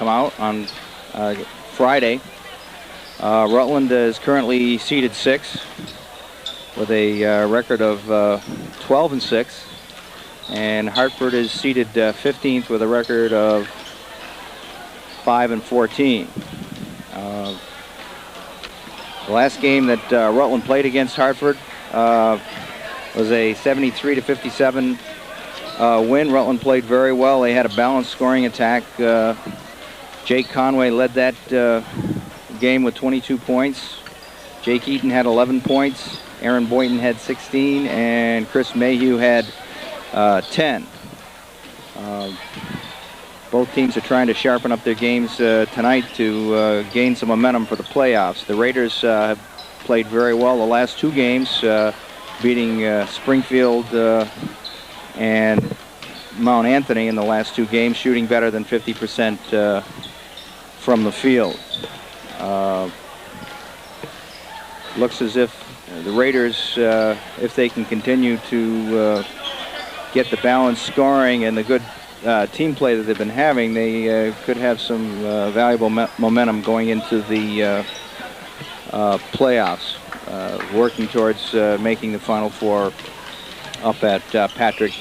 out on Friday. Rutland is currently seeded 6th with a record of 12-6, and Hartford is seeded 15th with a record of 5-14. The last game that Rutland played against Hartford was a 73-57 win. Rutland played very well. They had a balanced scoring attack. Jake Conway led that game with 22 points. Jake Eaton had 11 points. Aaron Boynton had 16, and Chris Mayhew had 10. Both teams are trying to sharpen up their games tonight to gain some momentum for the playoffs. The Raiders have played very well the last 2 games, beating Springfield and Mount Anthony in the last 2 games, shooting better than 50% from the field. Looks as if the Raiders, if they can continue to get the balanced scoring and the good team play that they've been having, they could have some valuable momentum going into the playoffs, working towards making the Final Four up at Patrick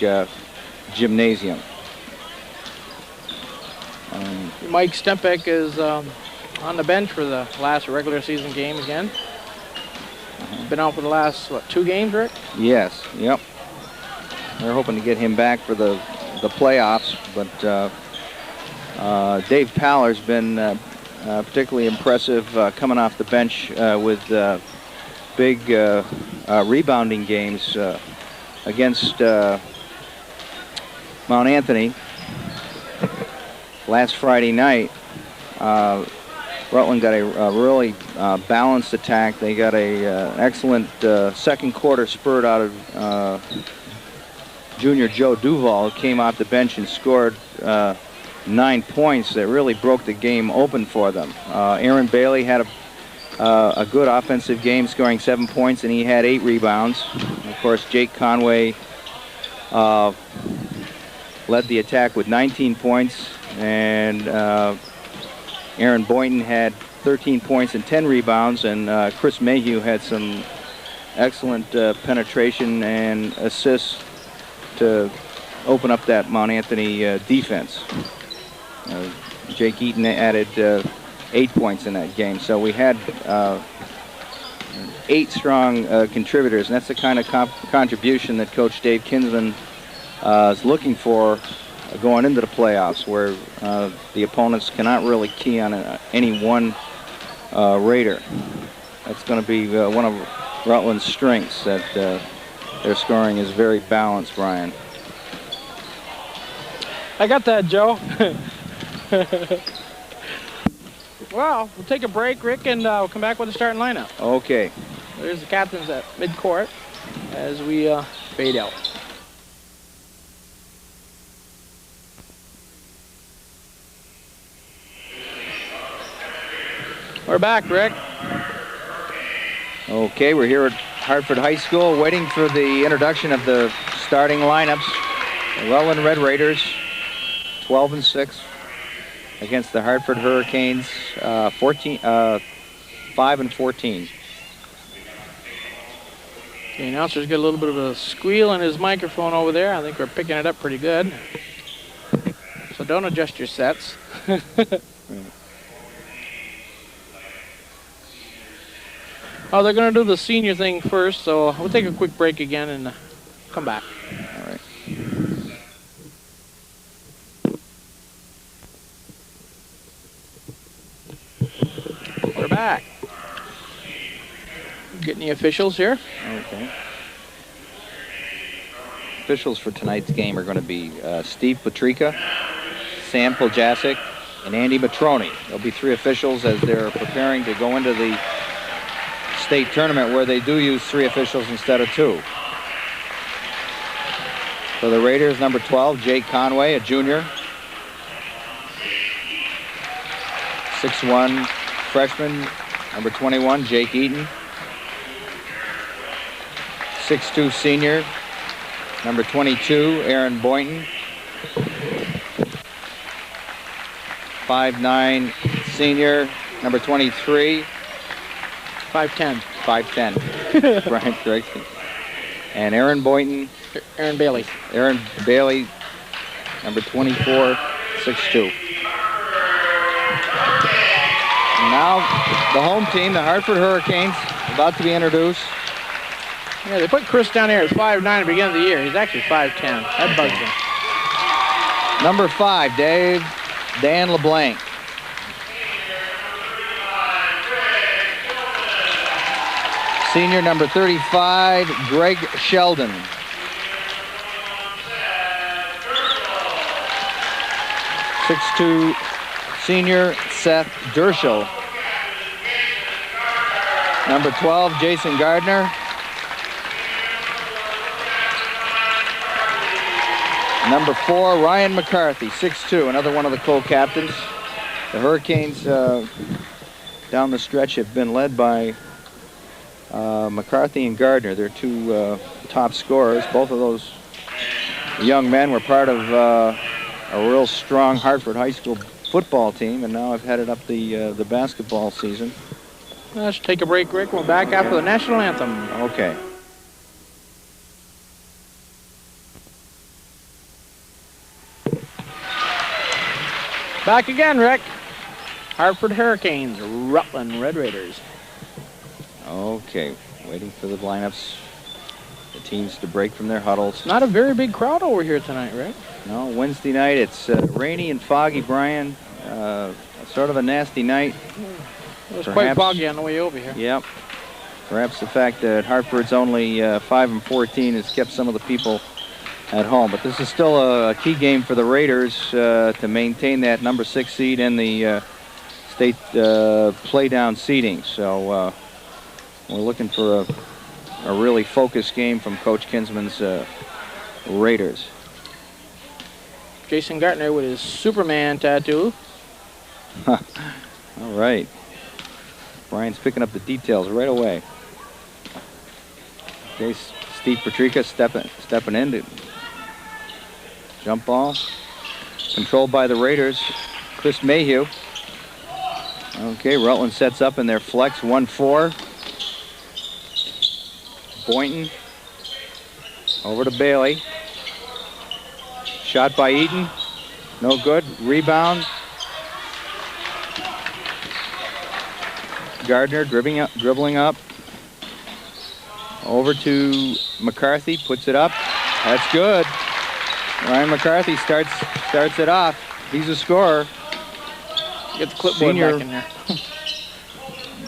Gymnasium. Mike Stempek is on the bench for the last regular season game again. Been out for the last, what, 2 games, Rick? Yes, yep. They're hoping to get him back for the playoffs, but Dave Paller's been particularly impressive coming off the bench with big rebounding games against Mount Anthony last Friday night. Rutland got a really balanced attack. They got an excellent second quarter spurt out of junior Joe Duval, who came off the bench and scored 9 points that really broke the game open for them. Aaron Bailey had a good offensive game, scoring 7 points, and he had 8 rebounds. Of course, Jake Conway led the attack with 19 points, and Aaron Boynton had 13 points and 10 rebounds, and Chris Mayhew had some excellent penetration and assists to open up that Mount Anthony defense. Jake Eaton added 8 points in that game, so we had 8 strong contributors, and that's the kind of contribution that Coach Dave Kinsman is looking for going into the playoffs, where the opponents cannot really key on any one Raider. That's going to be one of Rutland's strengths, that their scoring is very balanced, Brian. I got that, Joe. Well, we'll take a break, Rick, and we'll come back with the starting lineup. Okay. There's the captains at midcourt as we fade out. We're back, Rick. Okay, we're here at Hartford High School waiting for the introduction of the starting lineups. The Rutland Red Raiders, 12-6 against the Hartford Hurricanes, 5-14. The announcer's got a little bit of a squeal in his microphone over there. I think we're picking it up pretty good. So don't adjust your sets. Oh, they're going to do the senior thing first, so we'll take a quick break again and come back. All right. We're back. Getting the officials here. Okay. Officials for tonight's game are going to be Steve Petrika, Sam Poljasic, and Andy Matroni. There'll be 3 officials as they're preparing to go into the state tournament, where they do use 3 officials instead of 2. For the Raiders, number 12, Jake Conway, a junior. 6'1" freshman, number 21, Jake Eaton. 6'2" senior, number 22, Aaron Boynton. 5'9" senior, number 23. 5'10". 5'10". Brian Gregson. And Aaron Boynton. Aaron Bailey. Aaron Bailey, number 24, 6'2". And now the home team, the Hartford Hurricanes, about to be introduced. Yeah, they put Chris down here as 5'9" at the beginning of the year. He's actually 5'10". That bugs him. Number 5, Dan LeBlanc. Senior, number 35, Greg Sheldon. '6'2", senior, Seth Dershel. Number 12, Jason Gardner. Number 4, Ryan McCarthy, 6'2", another one of the co-captains. The Hurricanes down the stretch have been led by McCarthy and Gardner. They're two top scorers. Both of those young men were part of a real strong Hartford High School football team, and now have headed up the basketball season. Let's take a break, Rick. We'll back after the national anthem. Okay. Back again, Rick. Hartford Hurricanes, Rutland Red Raiders. Okay, waiting for the lineups, the teams to break from their huddles. Not a very big crowd over here tonight, Rick. No, Wednesday night, it's rainy and foggy, Brian. Sort of a nasty night. It was quite foggy on the way over here. Yep. Perhaps the fact that Hartford's only 5-14 has kept some of the people at home. But this is still a key game for the Raiders to maintain that number 6 seed in the state play-down seeding. So we're looking for a really focused game from Coach Kinsman's Raiders. Jason Gardner with his Superman tattoo. All right. Brian's picking up the details right away. Okay, Steve Petrika stepping in to jump ball. Controlled by the Raiders. Chris Mayhew. Okay, Rutland sets up in their flex 1-4. Boynton. Over to Bailey. Shot by Eaton. No good. Rebound. Gardner dribbling up. Over to McCarthy, puts it up. That's good. Ryan McCarthy starts it off. He's a scorer. Get the clipboard back in there.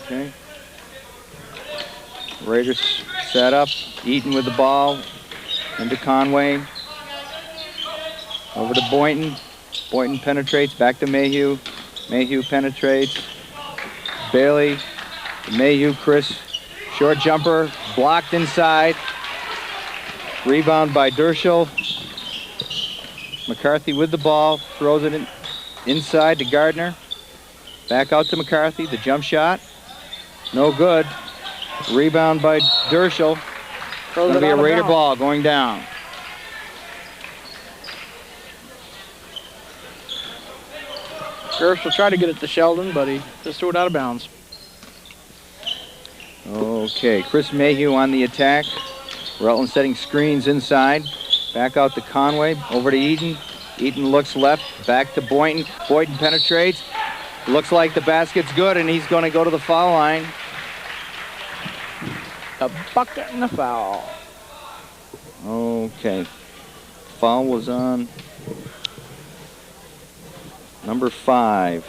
Okay. Raiders set up. Eaton with the ball. Into Conway. Over to Boynton. Boynton penetrates. Back to Mayhew. Mayhew penetrates. Bailey. Mayhew. Chris. Short jumper. Blocked inside. Rebound by Dershel. McCarthy with the ball. Throws it inside to Gardner. Back out to McCarthy. The jump shot. No good. Rebound by Dershel. Going to be a Raider ball going down. Dershel tried to get it to Sheldon, but he just threw it out of bounds. Okay, Chris Mayhew on the attack. Rutland setting screens inside. Back out to Conway. Over to Eaton. Eaton looks left. Back to Boynton. Boynton penetrates. Looks like the basket's good, and he's going to go to the foul line. A bucket and a foul. Okay. Foul was on number 5,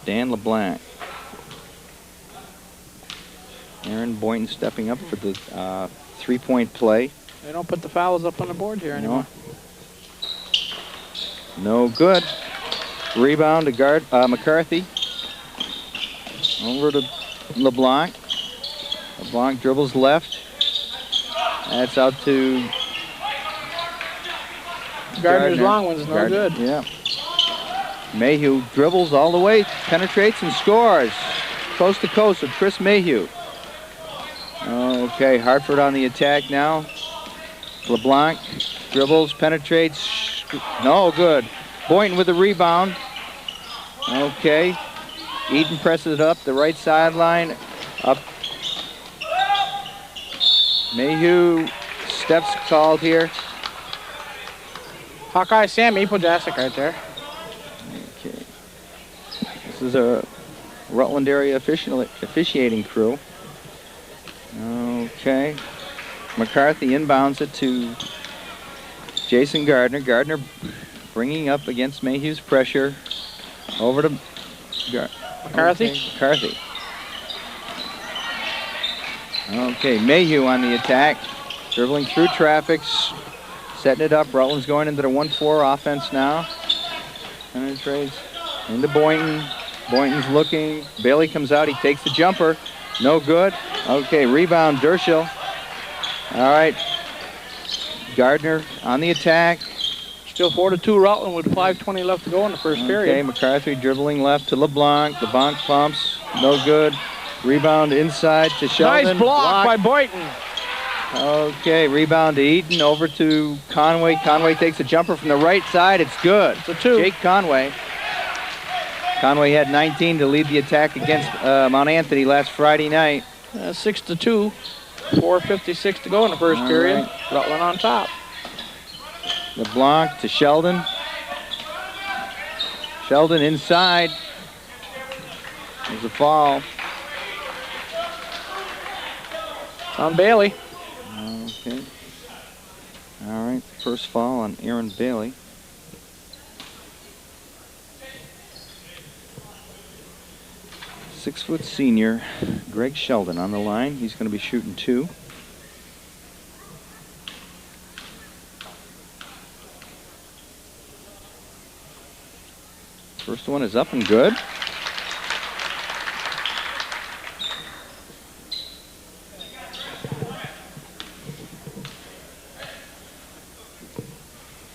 Dan LeBlanc. Aaron Boynton stepping up for the three-point play. They don't put the fouls up on the board here anymore. No good. Rebound to McCarthy. Over to LeBlanc. LeBlanc dribbles left. That's out to Gardner's long one's no good. Yeah. Mayhew dribbles all the way, penetrates and scores. Coast to coast with Chris Mayhew. Okay, Hartford on the attack now. LeBlanc dribbles, penetrates. No good. Boynton with the rebound. Okay. Eaton presses it up the right sideline. Up. Mayhew steps called here. Hawkeye Sammy Podjasic right there. Okay. This is a Rutland area officiating crew. Okay. McCarthy inbounds it to Jason Gardner. Gardner bringing up against Mayhew's pressure. Over to McCarthy. Okay. McCarthy. Okay, Mayhew on the attack. Dribbling through traffic. Setting it up. Rutland's going into the 1-4 offense now. Penetrates into Boynton. Boynton's looking. Bailey comes out. He takes the jumper. No good. Okay, rebound Dershel. All right. Gardner on the attack. Still 4-2 Rutland with 5:20 left to go in the first period. Okay, McCarthy dribbling left to LeBlanc. LeBlanc pumps. No good. Rebound inside to Sheldon. Nice block by Boynton. Okay, rebound to Eaton. Over to Conway. Conway takes a jumper from the right side. It's good. It's a 2. Jake Conway. Conway had 19 to lead the attack against Mount Anthony last Friday night. 6-2. 4:56 to go in the first period. Right. Rutland on top. LeBlanc to Sheldon. Sheldon inside. There's a foul. On Bailey. Okay. All right, first foul on Aaron Bailey. Six-foot senior Greg Sheldon on the line. He's going to be shooting 2. First one is up and good.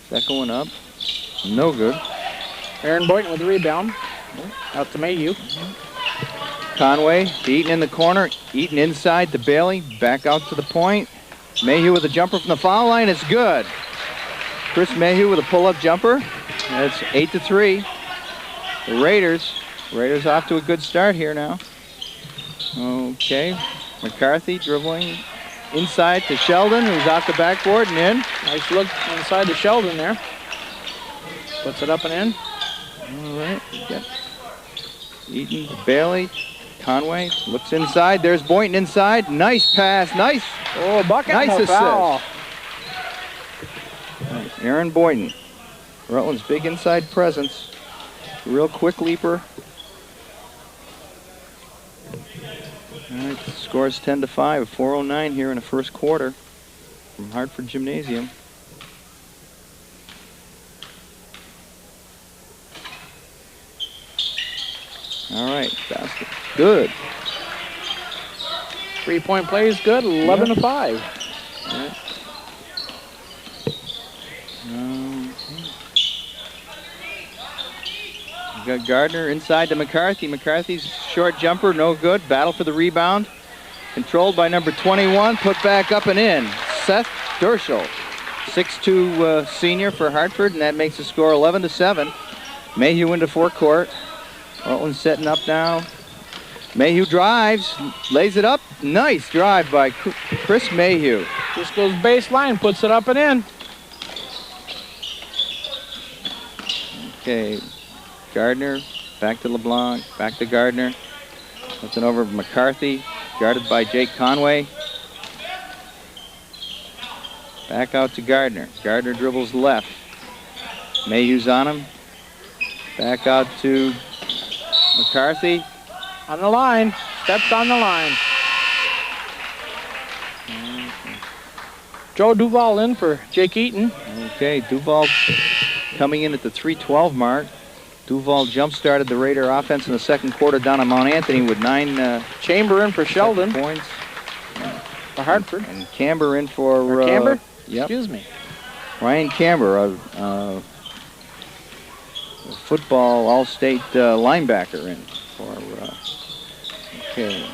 Second one up. No good. Aaron Boynton with the rebound. Out to Mayhew. Conway, Eaton in the corner. Eaton inside to Bailey. Back out to the point. Mayhew with a jumper from the foul line. It's good. Chris Mayhew with a pull-up jumper. That's 8-3. The Raiders off to a good start here now. Okay. McCarthy dribbling inside to Sheldon, who's off the backboard and in. Nice look inside to Sheldon there. Puts it up and in. All right. Eaton to Bailey. Conway looks inside. There's Boynton inside. Nice pass. Nice. Oh, bucket. Nice assist. Foul. Right. Aaron Boynton. Rutland's big inside presence. Real quick leaper. All right, scores 10-5. 4:09 here in the first quarter from Hartford Gymnasium. All right, basket. Good. 3-point play is good. 11-5. All right. We got Gardner inside to McCarthy. McCarthy's short jumper, no good. Battle for the rebound. Controlled by number 21. Put back up and in. Seth Dershel, 6'2" senior for Hartford, and that makes the score 11-7. Mayhew into forecourt. Rutland setting up now. Mayhew drives, lays it up. Nice drive by Chris Mayhew. Just goes baseline, puts it up and in. Okay, Gardner, back to LeBlanc, back to Gardner. Looking over McCarthy, guarded by Jake Conway. Back out to Gardner. Gardner dribbles left. Mayhew's on him. Back out to McCarthy. On the line, steps on the line. Joe Duval in for Jake Eaton. Okay, Duval coming in at the 3:12 mark. Duval jump-started the Raider offense in the second quarter down on Mount Anthony with 9 Chamber in for Sheldon. Points. For Hartford. And Camber in for... Camber? Yep. Excuse me. Ryan Camber, a football all-state linebacker in for... okay,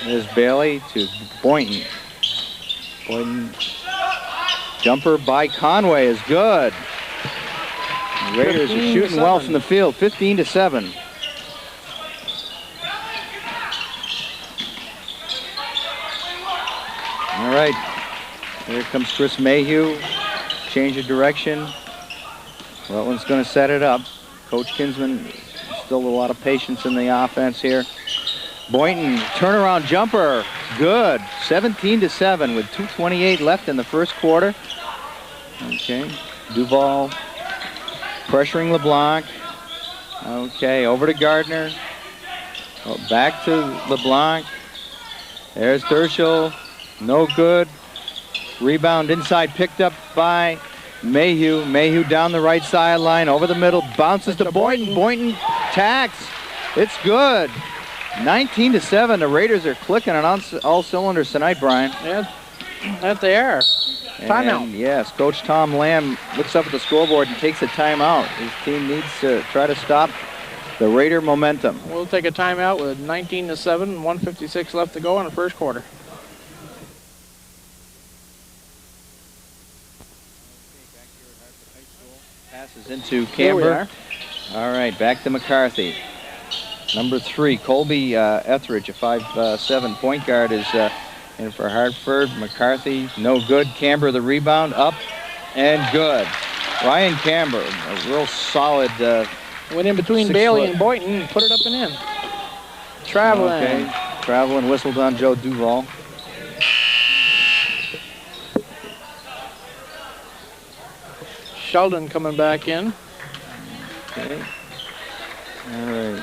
there's Bailey to Boynton. Boynton. Jumper by Conway is good. The Raiders are shooting well from the field, 15-7. All right. Here comes Chris Mayhew. Change of direction. Rutland's going to set it up. Coach Kinsman, still a lot of patience in the offense here. Boynton, turnaround jumper. Good. 17-7 with 2:28 left in the first quarter. Okay. Duval pressuring LeBlanc. Okay, over to Gardner. Oh, back to LeBlanc. There's Derschel. No good. Rebound inside, picked up by Mayhew. Mayhew down the right sideline, over the middle, bounces to Boynton. Boynton tacks. It's good. 19-7. The Raiders are clicking on all cylinders tonight, Brian. Yeah, that they are. Timeout. And yes, Coach Tom Lamb looks up at the scoreboard and takes a timeout. His team needs to try to stop the Raider momentum. We'll take a timeout with 19-7 and 1:56 left to go in the first quarter. Passes into Camber. All right, back to McCarthy. Number 3, Colby Etheridge, a 5'7" point guard, is in for Hartford. McCarthy, no good. Camber, the rebound, up and good. Ryan Camber, a real solid. Went in between Bailey and Boynton and put it up and in. Traveling. Okay, traveling, whistled on Joe Duval. Sheldon coming back in. Okay. All right.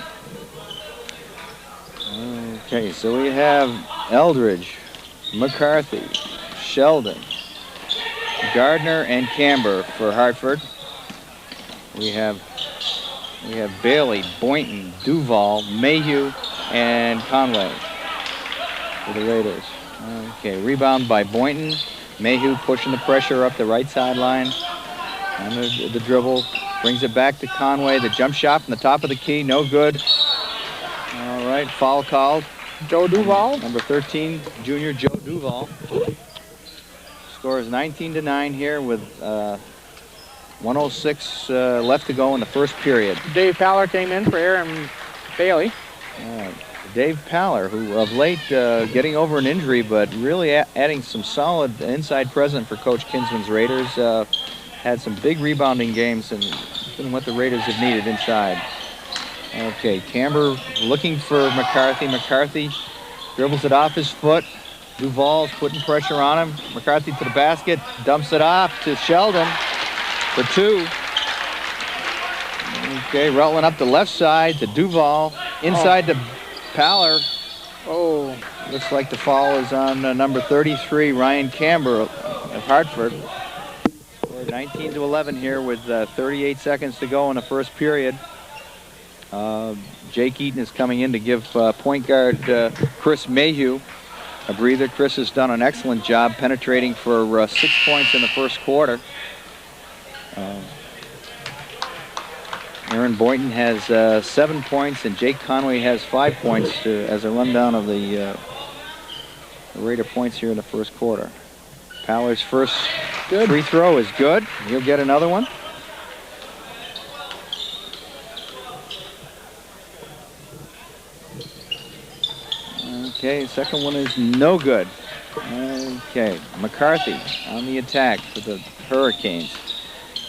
Okay, so we have Eldridge, McCarthy, Sheldon, Gardner, and Camber for Hartford. We have Bailey, Boynton, Duval, Mayhew, and Conway for the Raiders. Okay, rebound by Boynton. Mayhew pushing the pressure up the right sideline. And the dribble brings it back to Conway. The jump shot from the top of the key, no good. All right, foul called. Joe Duval. Number 13, junior Joe Duval. Score is 19-9 here with 1:06 left to go in the first period. Dave Paller came in for Aaron Bailey. Dave Paller, who of late getting over an injury, but really adding some solid inside presence for Coach Kinsman's Raiders. Had some big rebounding games and been what the Raiders have needed inside. Okay, Camber looking for McCarthy. McCarthy dribbles it off his foot. Duval's putting pressure on him. McCarthy to the basket, dumps it off to Sheldon for 2. Okay, Rutland up the left side to Duval. Inside to Paller. Oh. Looks like the foul is on number 33, Ryan Camber of Hartford. 19-11 here with 38 seconds to go in the first period. Jake Eaton is coming in to give point guard Chris Mayhew a breather. Chris has done an excellent job penetrating for 6 points in the first quarter. Aaron Boynton has 7 points, and Jake Conway has 5 points as a rundown of the Raider points here in the first quarter. Paller's first free throw is good. He'll get another one. Okay, second one is no good. Okay, McCarthy on the attack for the Hurricanes.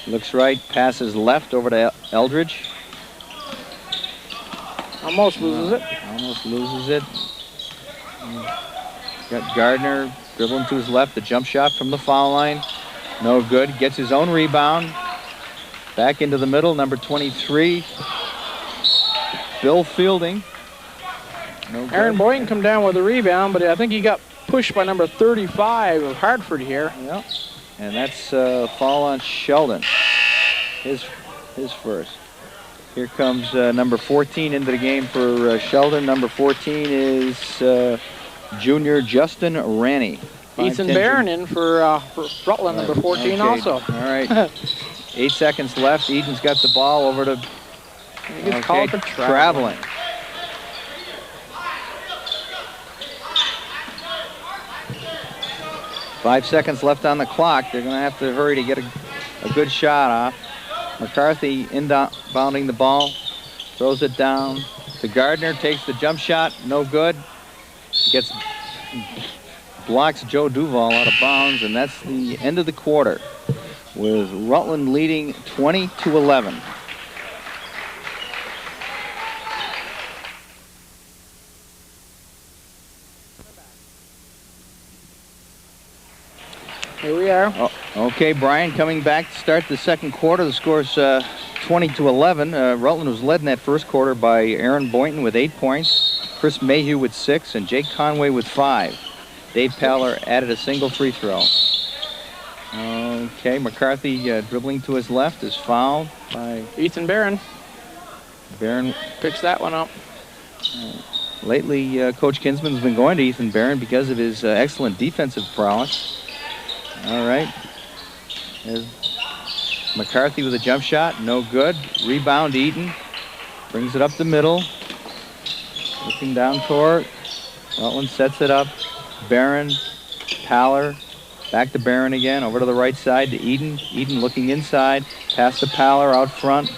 Looks right, passes left over to Eldridge. Almost loses it. Almost loses it. Got Gardner dribbling to his left, the jump shot from the foul line. No good, gets his own rebound. Back into the middle, number 23, Bill Fielding. No good. Aaron Boynton come down with a rebound, but I think he got pushed by number 35 of Hartford here. Yep. And that's foul on Sheldon. His first. Here comes number 14 into the game for Sheldon. Number 14 is junior Justin Ranney. Ethan Barron in for Rutland, number 14 okay. also. All right. 8 seconds left. Eaton's got the ball over to he gets called for traveling. 5 seconds left on the clock. They're going to have to hurry to get a good shot off. McCarthy inbounding the ball, throws it down to Gardner, takes the jump shot, no good. Gets blocks Joe Duval out of bounds, and that's the end of the quarter, with Rutland leading 20-11. Here we are. Oh, okay, Brian, coming back to start the second quarter. The score's 20-11. Rutland was led in that first quarter by Aaron Boynton with 8 points, Chris Mayhew with 6, and Jake Conway with 5. Dave Paller added a single free throw. Okay, McCarthy dribbling to his left is fouled by Ethan Barron. Barron Picks that one up. Lately, Coach Kinsman's been going to Ethan Barron because of his excellent defensive prowess. All right. There's McCarthy with a jump shot, no good. Rebound, Eaton. Brings it up the middle. Looking down toward. Rutland sets it up. Barron, Paller. Back to Barron again. Over to the right side to Eaton. Eaton looking inside. Pass to Paller out front.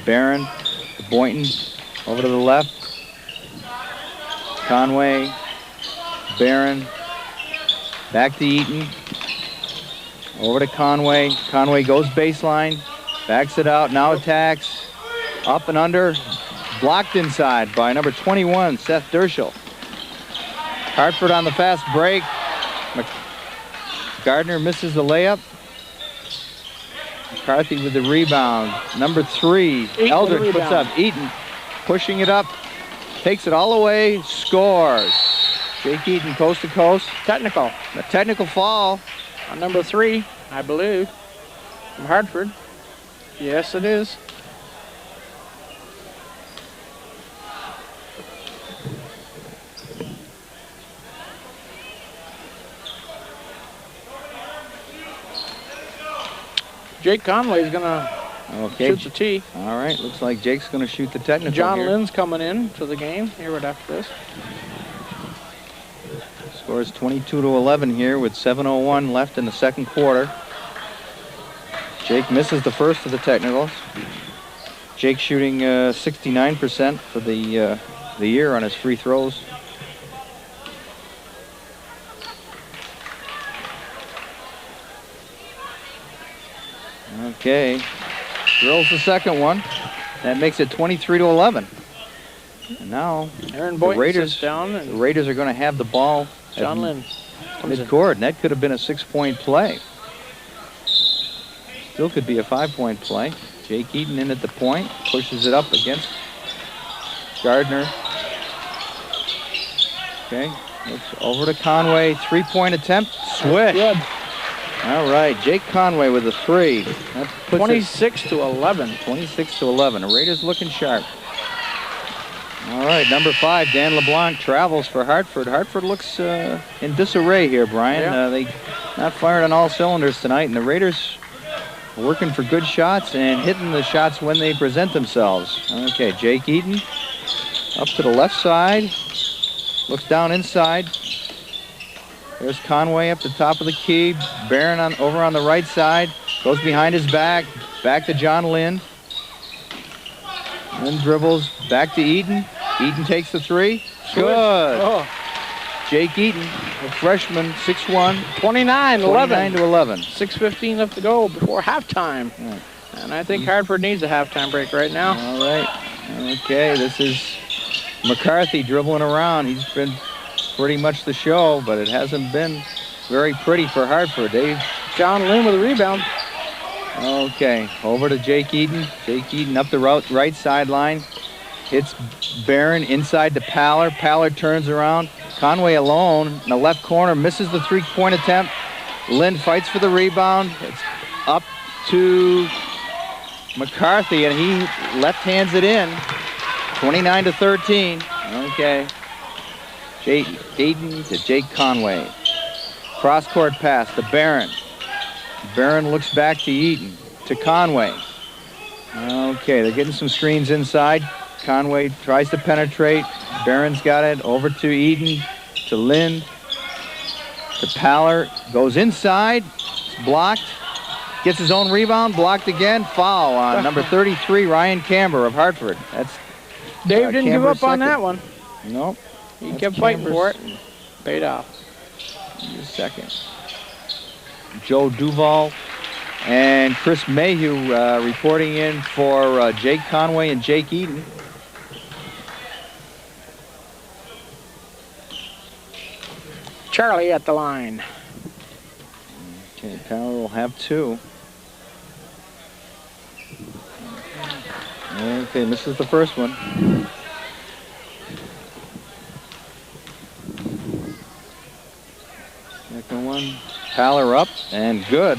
Barron to Boynton. Over to the left. Conway. Barron. Back to Eaton. Over to Conway. Conway goes baseline. Backs it out. Now attacks. Up and under. Blocked inside by number 21, Seth Derschel. Hartford on the fast break. Gardner misses the layup. McCarthy with the rebound. Number 3, Eldridge puts up. Eaton pushing it up. Takes it all away. Scores. Jake Eaton coast to coast. Technical. A technical foul. On number 3, I believe, from Hartford. Yes, it is. Jake Conway's gonna shoot the tee. All right, looks like Jake's gonna shoot the technical. John here. Lynn's coming in to the game here right after this. Scores 22-11 here with 7:01 left in the second quarter. Jake misses the first of the technicals. Jake shooting 69% for the year on his free throws. Okay, drills the second one. That makes it 23-11. And now Aaron Boynton the Raiders sits down and the Raiders are going to have the ball. John Lynn Midcourt, and that could have been a 6-point play. Still could be a 5-point play. Jake Eaton in at the point, pushes it up against Gardner. Okay, looks over to Conway, 3-point attempt, swish. Good. All right, Jake Conway with a 3. That puts 26-11. 26-11. The Raiders looking sharp. All right, number 5, Dan LeBlanc travels for Hartford. Hartford looks in disarray here, Brian. Yeah. They not firing on all cylinders tonight, and the Raiders are working for good shots and hitting the shots when they present themselves. Okay, Jake Eaton up to the left side, looks down inside. There's Conway up the top of the key. Barron over on the right side, goes behind his back to John Lynn. Then dribbles back to Eaton. Eaton takes the 3. Good. Oh. Jake Eaton, a freshman, 6'1". 29-11. 29-11. 6:15 left to go before halftime. Right. And I think Hartford needs a halftime break right now. All right. Okay, this is McCarthy dribbling around. He's been pretty much the show, but it hasn't been very pretty for Hartford. John Lynn with a rebound. Okay, over to Jake Eaton. Jake Eaton up the right sideline. Hits Barron inside to Paller. Paller turns around. Conway alone in the left corner, misses the 3-point attempt. Lynn fights for the rebound. It's up to McCarthy, and he left hands it in. 29-13. Okay. Jake Eaton to Jake Conway. Cross-court pass to Barron. Barron looks back to Eaton, to Conway. Okay, they're getting some screens inside. Conway tries to penetrate. Barron's got it. Over to Eaton, to Lynn, to Paller. Goes inside. It's blocked. Gets his own rebound. Blocked again. Foul on number 33, Ryan Camber of Hartford. That's Dave didn't give up on that one. Nope. He kept fighting for it. Paid off. second. Joe Duval and Chris Mayhew reporting in for Jake Conway and Jake Eaton. Charlie at the line. Okay, Power will have 2. Okay, misses the first one. Second one, Paller up and good.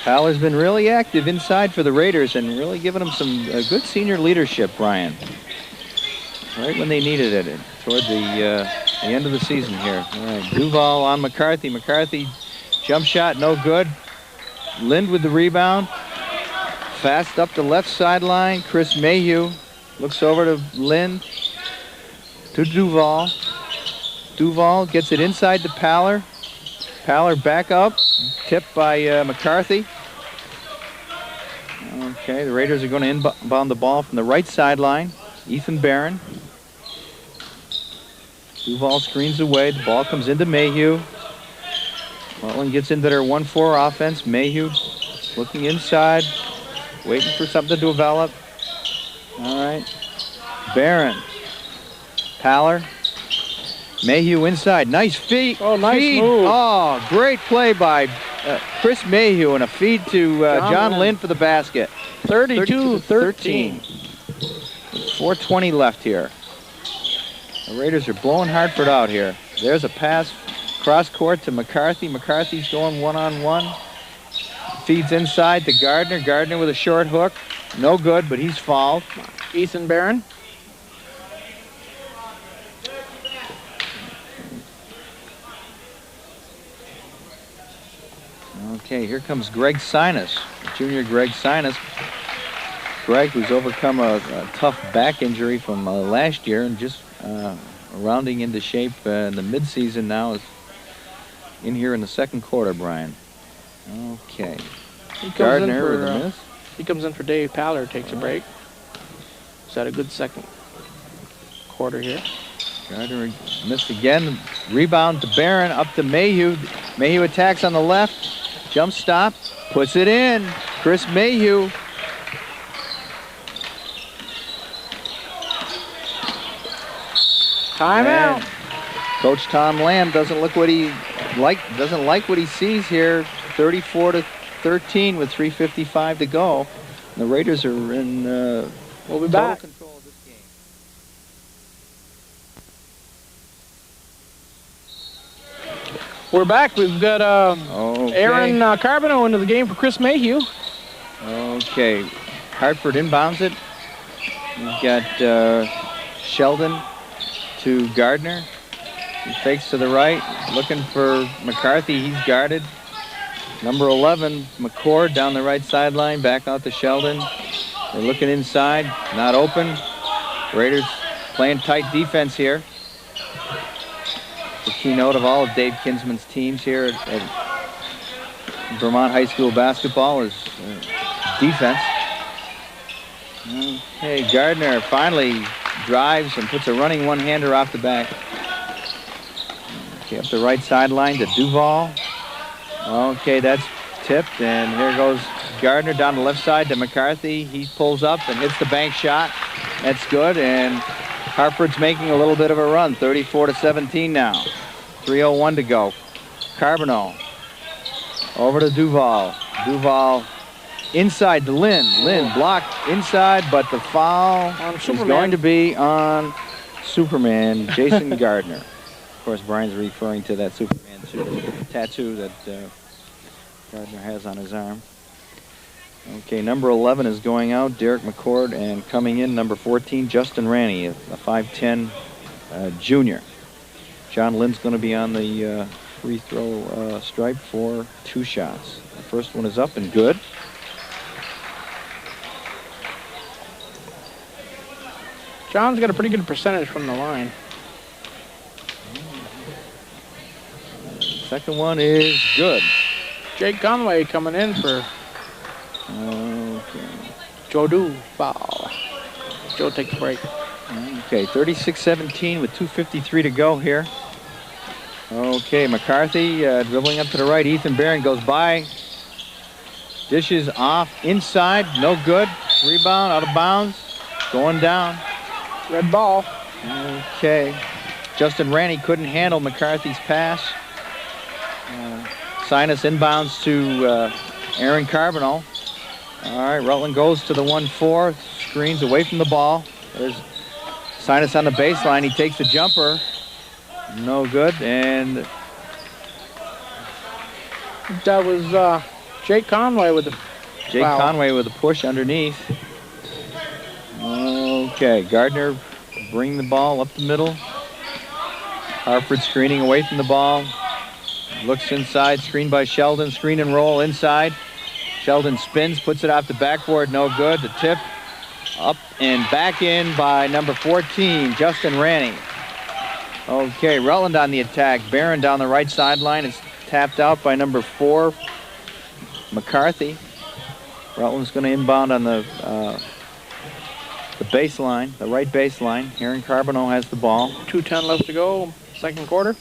Paller's been really active inside for the Raiders and really giving them some good senior leadership, Brian. Right when they needed it, toward the end of the season here. All right, Duval on McCarthy. McCarthy, jump shot, no good. Lind with the rebound. Fast up the left sideline. Chris Mayhew looks over to Lind, to Duval. Duval gets it inside to Paller. Paller back up, tipped by McCarthy. Okay, the Raiders are going to inbound the ball from the right sideline. Ethan Barron. Duval screens away. The ball comes into Mayhew. Rutland gets into their 1-4 offense. Mayhew looking inside, waiting for something to develop. All right. Barron. Paller. Mayhew inside. Nice feed. Oh, nice feed. move. Oh, great play by Chris Mayhew and a feed to John Lind for the basket. 32-13. 4:20 left here. The Raiders are blowing Hartford out here. There's a pass cross court to McCarthy. McCarthy's going one-on-one. Feeds inside to Gardner. Gardner with a short hook. No good, but he's fouled. Ethan Barron. Okay, here comes Greg Sinus, junior Greg Sinus. Greg, who's overcome a tough back injury from last year and just rounding into shape in the midseason now, is in here in the second quarter, Brian. Okay. Gardner with a miss. He comes in for Dave Paller, takes a break. He's had a good second quarter here. Gardner missed again. Rebound to Barron, up to Mayhew. Mayhew attacks on the left. Jump stop, puts it in. Chris Mayhew. Timeout. Coach Tom Lamb doesn't like what he sees here. 34-13 with 3:55 to go. The Raiders are in we'll be back. Control of this game. We're back. We've got Aaron Carboneau into the game for Chris Mayhew. Okay, Hartford inbounds it. We've got Sheldon to Gardner. He fakes to the right, looking for McCarthy. He's guarded. Number 11, McCord down the right sideline, back out to Sheldon. They're looking inside, not open. Raiders playing tight defense here. The keynote of all of Dave Kinsman's teams here at Vermont High School basketball is defense. Okay, Gardner finally drives and puts a running one-hander off the back. Okay, up the right sideline to Duval. Okay, that's tipped, and here goes Gardner down the left side to McCarthy. He pulls up and hits the bank shot. That's good, and Hartford's making a little bit of a run, 34-17 now. 3:01 to go. Carboneau over to Duval. Duval inside to Lind. Lind blocked inside, but the foul is going to be on Superman, Jason Gardner. Of course, Brian's referring to that Superman tattoo that Gardner has on his arm. Okay, number 11 is going out, Derek McCord, and coming in, number 14, Justin Ranney, a 5'10" junior. John Lind's going to be on the free throw stripe for 2 shots. The first one is up and good. John's got a pretty good percentage from the line. Second one is good. Jake Conway coming in for Joe Duval. Joe takes a break. Okay, 36-17 with 2:53 to go here. Okay, McCarthy dribbling up to the right. Ethan Barron goes by. Dishes off inside, no good. Rebound, out of bounds, going down. Red ball. Okay. Justin Ranny couldn't handle McCarthy's pass. Sinus inbounds to Aaron Carboneau. All right, Rutland goes to the 1-4, screens away from the ball. There's Sinus on the baseline. He takes the jumper. No good, and that was Jake Conway with the foul. Conway with a push underneath. Okay, Gardner bring the ball up the middle. Hartford screening away from the ball. Looks inside, screen by Sheldon, screen and roll inside. Sheldon spins, puts it off the backboard, no good. The tip up and back in by number 14, Justin Ranny. Okay, Rutland on the attack. Barron down the right sideline is tapped out by number 4, McCarthy. Rutland's going to inbound on the baseline, the right baseline. Aaron Carboneau has the ball. 2:10 left to go, second quarter.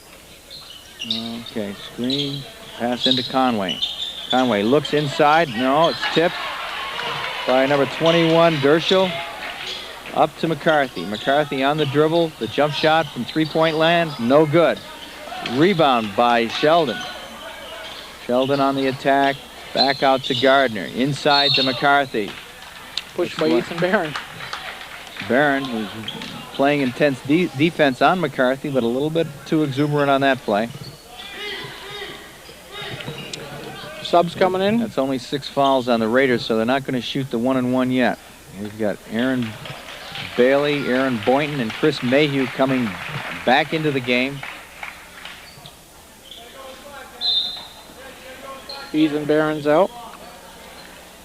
Okay, screen, pass into Conway. Conway looks inside. No, it's tipped by number 21, Derschel. Up to McCarthy. McCarthy on the dribble. The jump shot from three-point land, no good. Rebound by Sheldon. Sheldon on the attack. Back out to Gardner. Inside to McCarthy. Pushed by Ethan Barron. Barron was playing intense defense on McCarthy, but a little bit too exuberant on that play. Subs coming in. That's only 6 fouls on the Raiders, so they're not going to shoot the 1-and-1 yet. We've got Aaron Bailey, Aaron Boynton, and Chris Mayhew coming back into the game. Ethan Barron's out.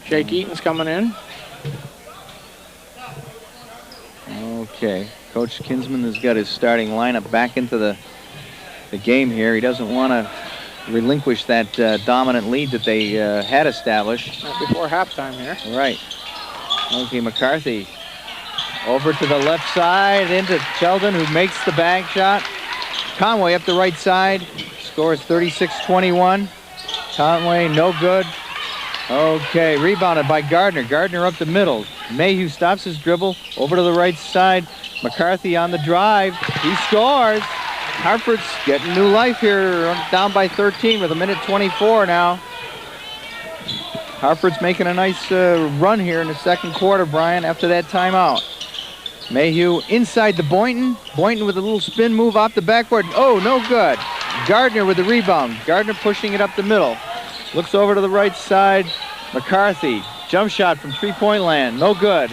Jake Eaton's coming in. Okay, Coach Kinsman has got his starting lineup back into the game here. He doesn't want to relinquish that dominant lead that they had established. Before halftime here. Right. Okay, McCarthy over to the left side into Sheldon, who makes the bag shot. Conway up the right side, scores 36-21. Conway, no good. Okay, rebounded by Gardner. Gardner up the middle. Mayhew stops his dribble, over to the right side. McCarthy on the drive. He scores. Hartford's getting new life here, down by 13 with 1:24 now. Hartford's making a nice run here in the second quarter, Brian, after that timeout. Mayhew inside to Boynton. Boynton with a little spin move off the backboard. Oh, no good. Gardner with the rebound. Gardner pushing it up the middle. Looks over to the right side. McCarthy, jump shot from three-point land. No good.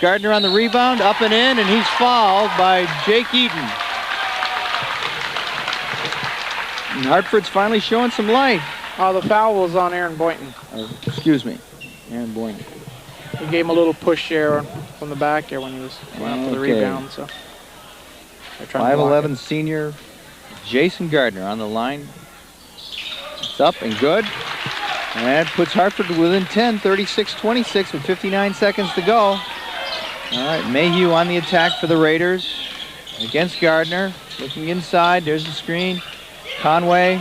Gardner on the rebound, up and in, and he's fouled by Jake Eaton. And Hartford's finally showing some life. The foul was on Aaron Boynton. Excuse me, Aaron Boynton. He gave him a little push there from the back there when he was went up for the rebound. So 5'11" senior Jason Gardner on the line. It's up and good. And that puts Hartford within 10, 36-26 with 59 seconds to go. All right, Mayhew on the attack for the Raiders against Gardner. Looking inside, there's the screen. Conway,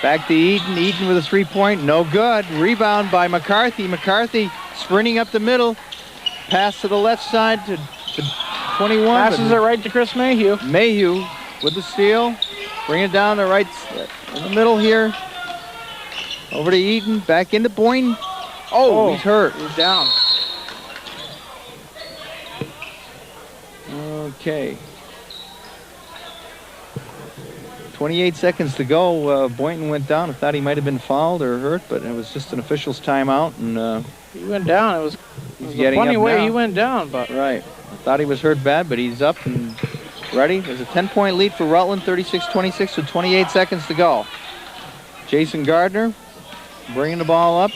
back to Eaton. Eaton with a three-point, no good. Rebound by McCarthy. McCarthy sprinting up the middle. Pass to the left side to 21. Passes it right to Chris Mayhew. Mayhew with the steal. Bring it down the right in the middle here. Over to Eaton, back into Boynton. Oh, he's hurt. He's down. Okay. 28 seconds to go. Boynton went down. I thought he might have been fouled or hurt, but it was just an official's timeout. And he went down. It was getting a funny way now. he went down, but right. I thought he was hurt bad, but he's up and ready. There's a 10-point lead for Rutland, 36-26 with 28 seconds to go. Jason Gardner bringing the ball up.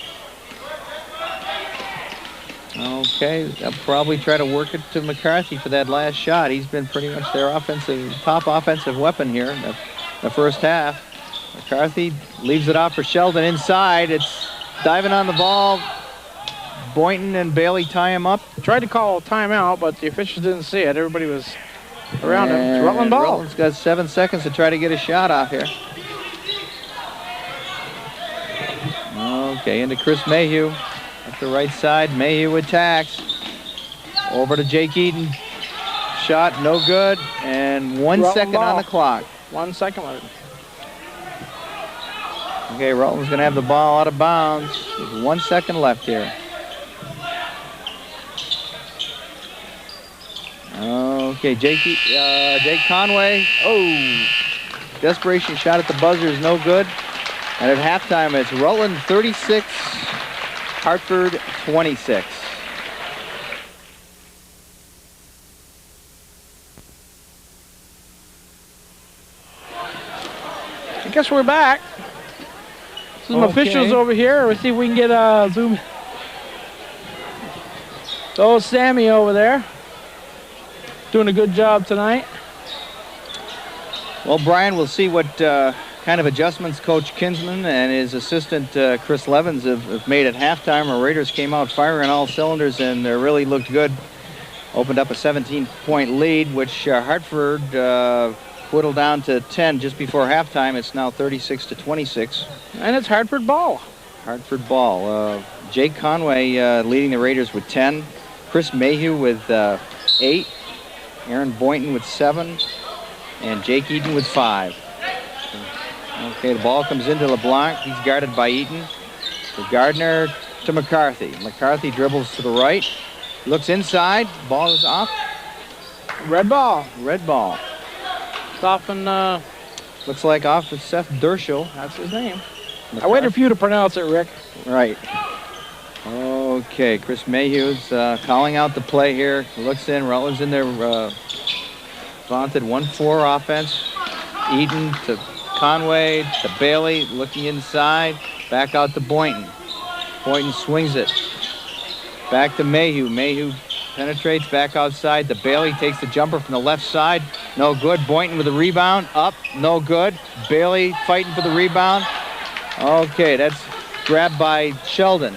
Okay, they'll probably try to work it to McCarthy for that last shot. He's been pretty much their top offensive weapon here in the first half. McCarthy leaves it off for Sheldon inside. It's diving on the ball. Boynton and Bailey tie him up. Tried to call a timeout, but the officials didn't see it. Everybody was around him. It's Rutland ball. Rutland's got 7 seconds to try to get a shot off here. Okay, into Chris Mayhew. At the right side, Mayhew attacks. Over to Jake Eaton. Shot, no good. And 1 second on the clock. 1 second left. Okay, Rutland's going to have the ball out of bounds. There's 1 second left here. Okay, Jake Conway. Oh, desperation shot at the buzzer is no good. And at halftime, it's Rutland 36, Hartford 26. I guess we're back. Some officials over here. Let's see if we can get a zoom. Oh, Sammy over there. Doing a good job tonight. Well, Brian, we'll see what kind of adjustments Coach Kinsman and his assistant Chris Levins have made at halftime. Our Raiders came out firing all cylinders and really looked good. Opened up a 17-point lead, which Hartford whittled down to 10 just before halftime. It's now 36-26. And it's Hartford ball. Hartford ball. Jake Conway leading the Raiders with 10. Chris Mayhew with 8. Aaron Boynton with 7. And Jake Eaton with 5. Okay, the ball comes into LeBlanc. He's guarded by Eaton. To Gardner, to McCarthy. McCarthy dribbles to the right. Looks inside. Ball is off. Red ball. Red ball. It's off and looks like off of Seth Derschel. That's his name. McCarthy. I waited for you to pronounce it, Rick. Right. Okay, Chris Mayhew's calling out the play here. Looks in. Rutland's in their vaunted 1-4 offense. Eaton to Conway to Bailey, looking inside. Back out to Boynton. Boynton swings it. Back to Mayhew. Mayhew penetrates back outside. The Bailey takes the jumper from the left side. No good. Boynton with the rebound. Up. No good. Bailey fighting for the rebound. Okay, that's grabbed by Sheldon.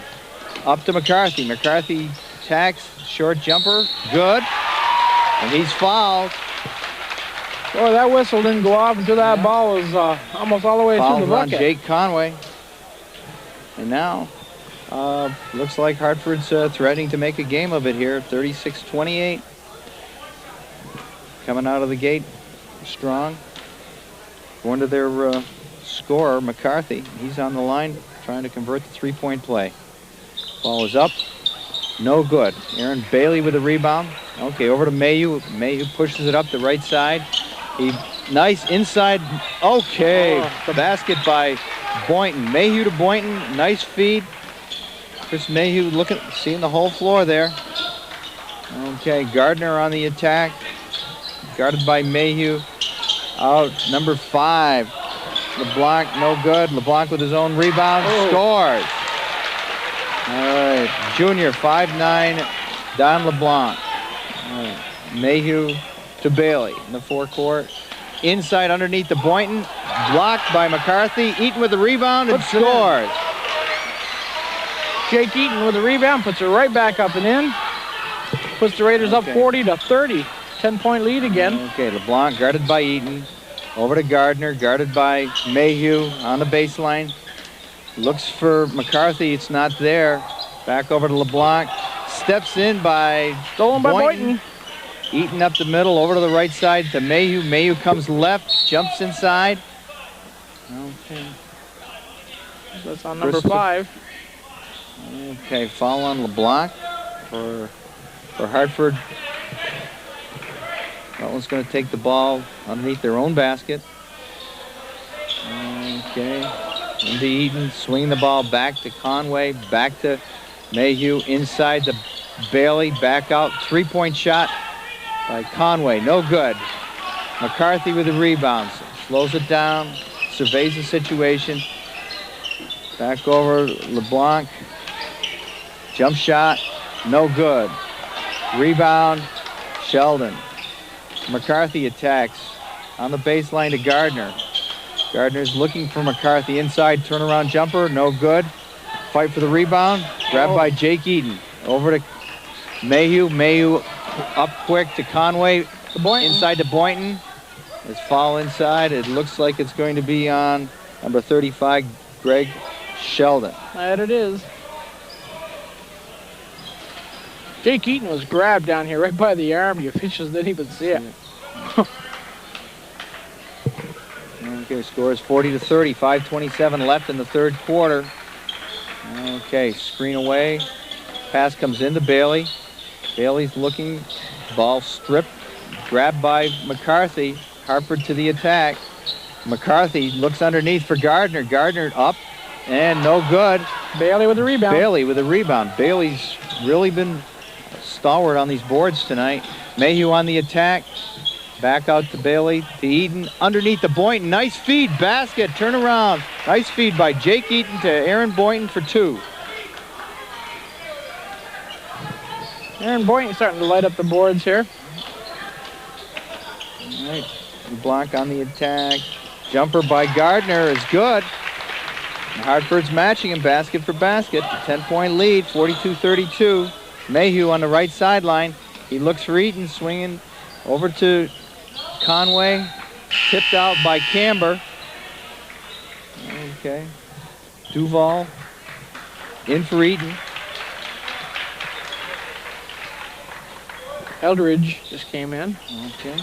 Up to McCarthy. McCarthy attacks. Short jumper. Good. And he's fouled. Boy, that whistle didn't go off until that ball was almost all the way through the bucket. On Jake Conway. And now, looks like Hartford's threatening to make a game of it here. 36-28. Coming out of the gate strong. Going to their scorer, McCarthy. He's on the line trying to convert the three-point play. Ball is up. No good. Aaron Bailey with the rebound. Okay, over to Mayhew. Mayhew pushes it up the right side. Nice inside. Okay, the basket by Boynton. Mayhew to Boynton. Nice feed. Chris Mayhew seeing the whole floor there. Okay, Gardner on the attack. Guarded by Mayhew. Out, number 5. LeBlanc, no good. LeBlanc with his own rebound. Scores. All right, junior, 5'9", Don LeBlanc. All right. Mayhew to Bailey in the forecourt. Inside underneath the Boynton. Blocked by McCarthy. Eaton with the rebound and scores. Jake Eaton with the rebound, puts it right back up and in. Puts the Raiders up 40-30. 10-point lead again. Okay, LeBlanc guarded by Eaton. Over to Gardner, guarded by Mayhew on the baseline. Looks for McCarthy, it's not there. Back over to LeBlanc. Steps in by Stolen by Boynton. Eaton up the middle, over to the right side to Mayhew. Mayhew comes left, jumps inside. Okay. That's on number 5. Okay, foul on LeBlanc for Hartford. That one's going to take the ball underneath their own basket. Okay. Into Eaton, swinging the ball back to Conway, back to Mayhew, inside to Bailey, back out, 3-point shot by Conway, no good. McCarthy with the rebounds, slows it down, surveys the situation. Back over LeBlanc, jump shot, no good. Rebound, Sheldon. McCarthy attacks on the baseline to Gardner. Gardner's looking for McCarthy inside, turnaround jumper, no good. Fight for the rebound, grabbed by Jake Eaton. Over to Mayhew. Mayhew up quick to Conway. Inside to Boynton. It's foul inside. It looks like it's going to be on number 35, Greg Sheldon. That it is. Jake Eaton was grabbed down here right by the arm. The officials didn't even see it. Okay, score is 40-30. 5:27 left in the third quarter. Okay, screen away. Pass comes into Bailey. Bailey's looking. Ball stripped. Grabbed by McCarthy. Hartford to the attack. McCarthy looks underneath for Gardner. Gardner up and no good. Bailey with the rebound. Bailey with a rebound. Bailey's really been stalwart on these boards tonight. Mayhew on the attack. Back out to Bailey, to Eaton, underneath the Boynton. Nice feed, basket, turn around. Nice feed by Jake Eaton to Aaron Boynton for 2. Aaron Boynton starting to light up the boards here. All right, block on the attack. Jumper by Gardner is good. And Hartford's matching him basket for basket. 10-point lead, 42-32. Mayhew on the right sideline. He looks for Eaton, swinging over to Conway, tipped out by Camber. Okay. Duval in for Eaton. Eldridge just came in. Okay.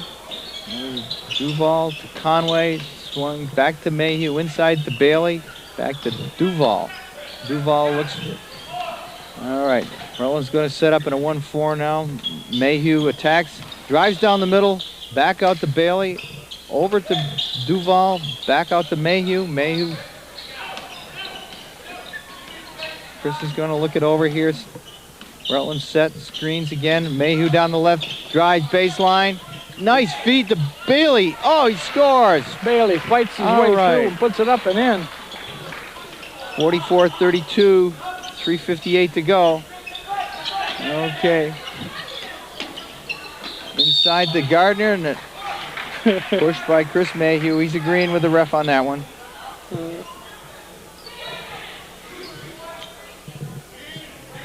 Duval to Conway, swung back to Mayhew, inside to Bailey, back to Duval. Duval looks. All right. Rutland's going to set up in a 1-4 now. Mayhew attacks, drives down the middle, back out to Bailey, over to Duval, back out to Mayhew. Mayhew. Chris is going to look it over here. Rutland set, screens again. Mayhew down the left, drives baseline. Nice feed to Bailey. Oh, he scores. Bailey fights his way through and puts it up and in. 44-32, 3:58 to go. Okay. Inside to Gardner, and it pushed by Chris Mayhew. He's agreeing with the ref on that one.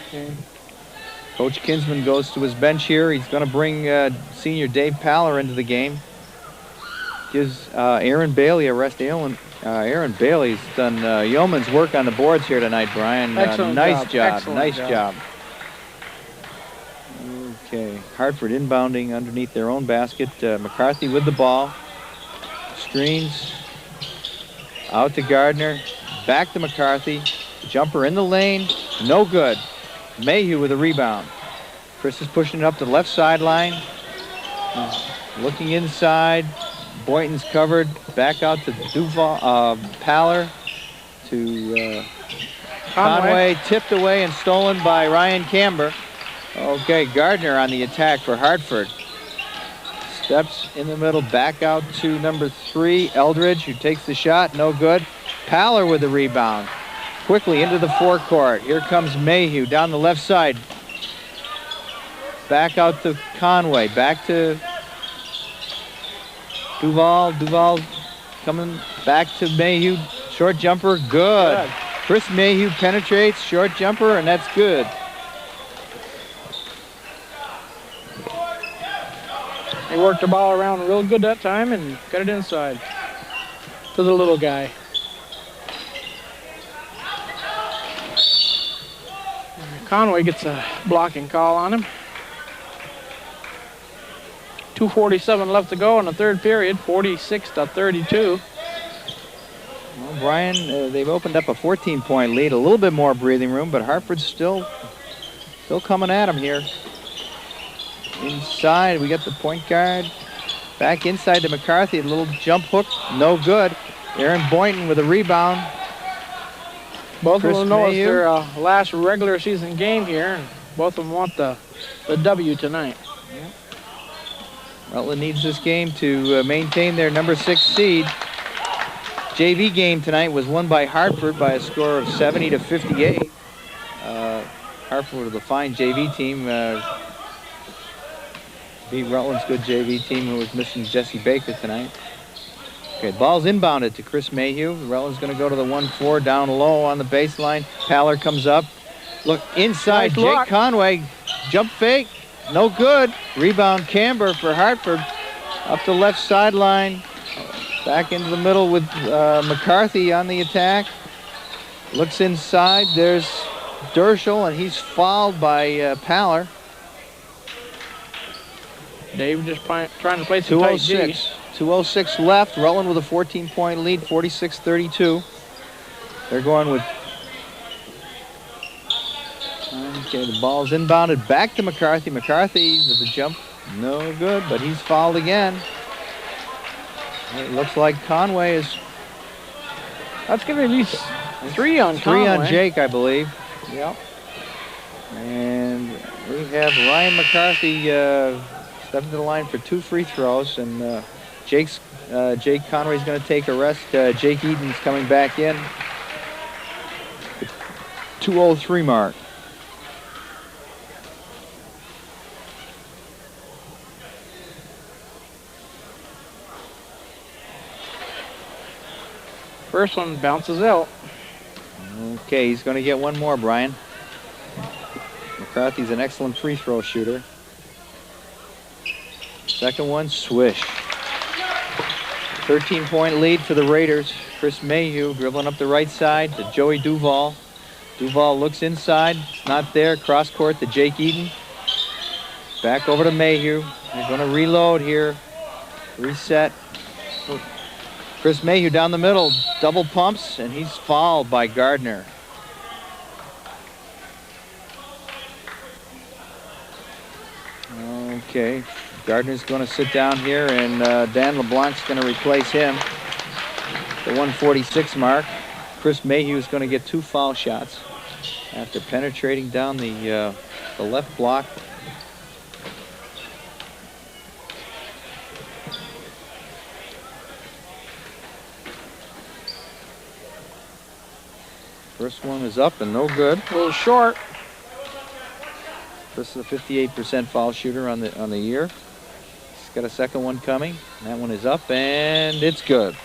Okay. Coach Kinsman goes to his bench here. He's going to bring senior Dave Paller into the game. Gives Aaron Bailey a rest. Aaron Bailey's done yeoman's work on the boards here tonight, Brian. Nice job. Nice job. Okay, Hartford inbounding underneath their own basket. McCarthy with the ball. Screens. Out to Gardner. Back to McCarthy. Jumper in the lane. No good. Mayhew with a rebound. Chris is pushing it up to the left sideline. Looking inside. Boynton's covered. Back out to Duval. Paller to Conway. Tipped away and stolen by Ryan Camber. Okay, Gardner on the attack for Hartford. Steps in the middle, back out to number 3, Eldridge, who takes the shot, no good. Paller with the rebound. Quickly into the forecourt. Here comes Mayhew down the left side. Back out to Conway, back to Duval. Duval coming back to Mayhew. Short jumper, good. Chris Mayhew penetrates, short jumper, and that's good. He worked the ball around real good that time and got it inside to the little guy. Conway gets a blocking call on him. 2:47 left to go in the third period, 46-32. Well, Brian, they've opened up a 14-point lead, a little bit more breathing room, but Hartford's still coming at them here. Inside, we got the point guard. Back inside to McCarthy, a little jump hook, no good. Aaron Boynton with a rebound. Both of them know it's their last regular season game here, and both of them want the W tonight. Yeah. Rutland needs this game to maintain their number 6 seed. JV game tonight was won by Hartford by a score of 70-58. Hartford was a fine JV team. Beat Rutland's good JV team who was missing Jesse Baker tonight. Okay, ball's inbounded to Chris Mayhew. Rutland's going to go to the 1-4 down low on the baseline. Paller comes up. Look inside, nice Jake Conway. Jump fake. no good. Rebound Camber for Hartford. Up the left sideline. Back into the middle with McCarthy on the attack. Looks inside. There's Dershel, and he's fouled by Paller. Dave just trying to play some tight G. 2:06 left. Rutland with a 14-point lead, 46-32. They're going with... Okay, the ball's inbounded back to McCarthy. McCarthy with the jump. No good, but he's fouled again. It looks like Conway is... That's going to be at least 3 on Conway. 3 on Jake, I believe. Yep. And we have Ryan McCarthy stepping to the line for 2 free throws, and Jake Conway's going to take a rest. Jake Eaton's coming back in. 2:03 mark. First one bounces out. Okay, he's going to get one more, Brian. McCarthy's an excellent free throw shooter. Second one, swish. 13-point lead for the Raiders. Chris Mayhew dribbling up the right side to Joey Duval. Duval looks inside. It's not there. Cross court to Jake Eaton. Back over to Mayhew. They're going to reload here. Reset. Chris Mayhew down the middle. Double pumps, and he's fouled by Gardner. Okay. Gardner's going to sit down here, and Dan LeBlanc's going to replace him. The 1:46 mark. Chris Mayhew is going to get 2 foul shots after penetrating down the left block. First one is up and no good. A little short. This is a 58% foul shooter on the year. He's got a second one coming. That one is up and it's good.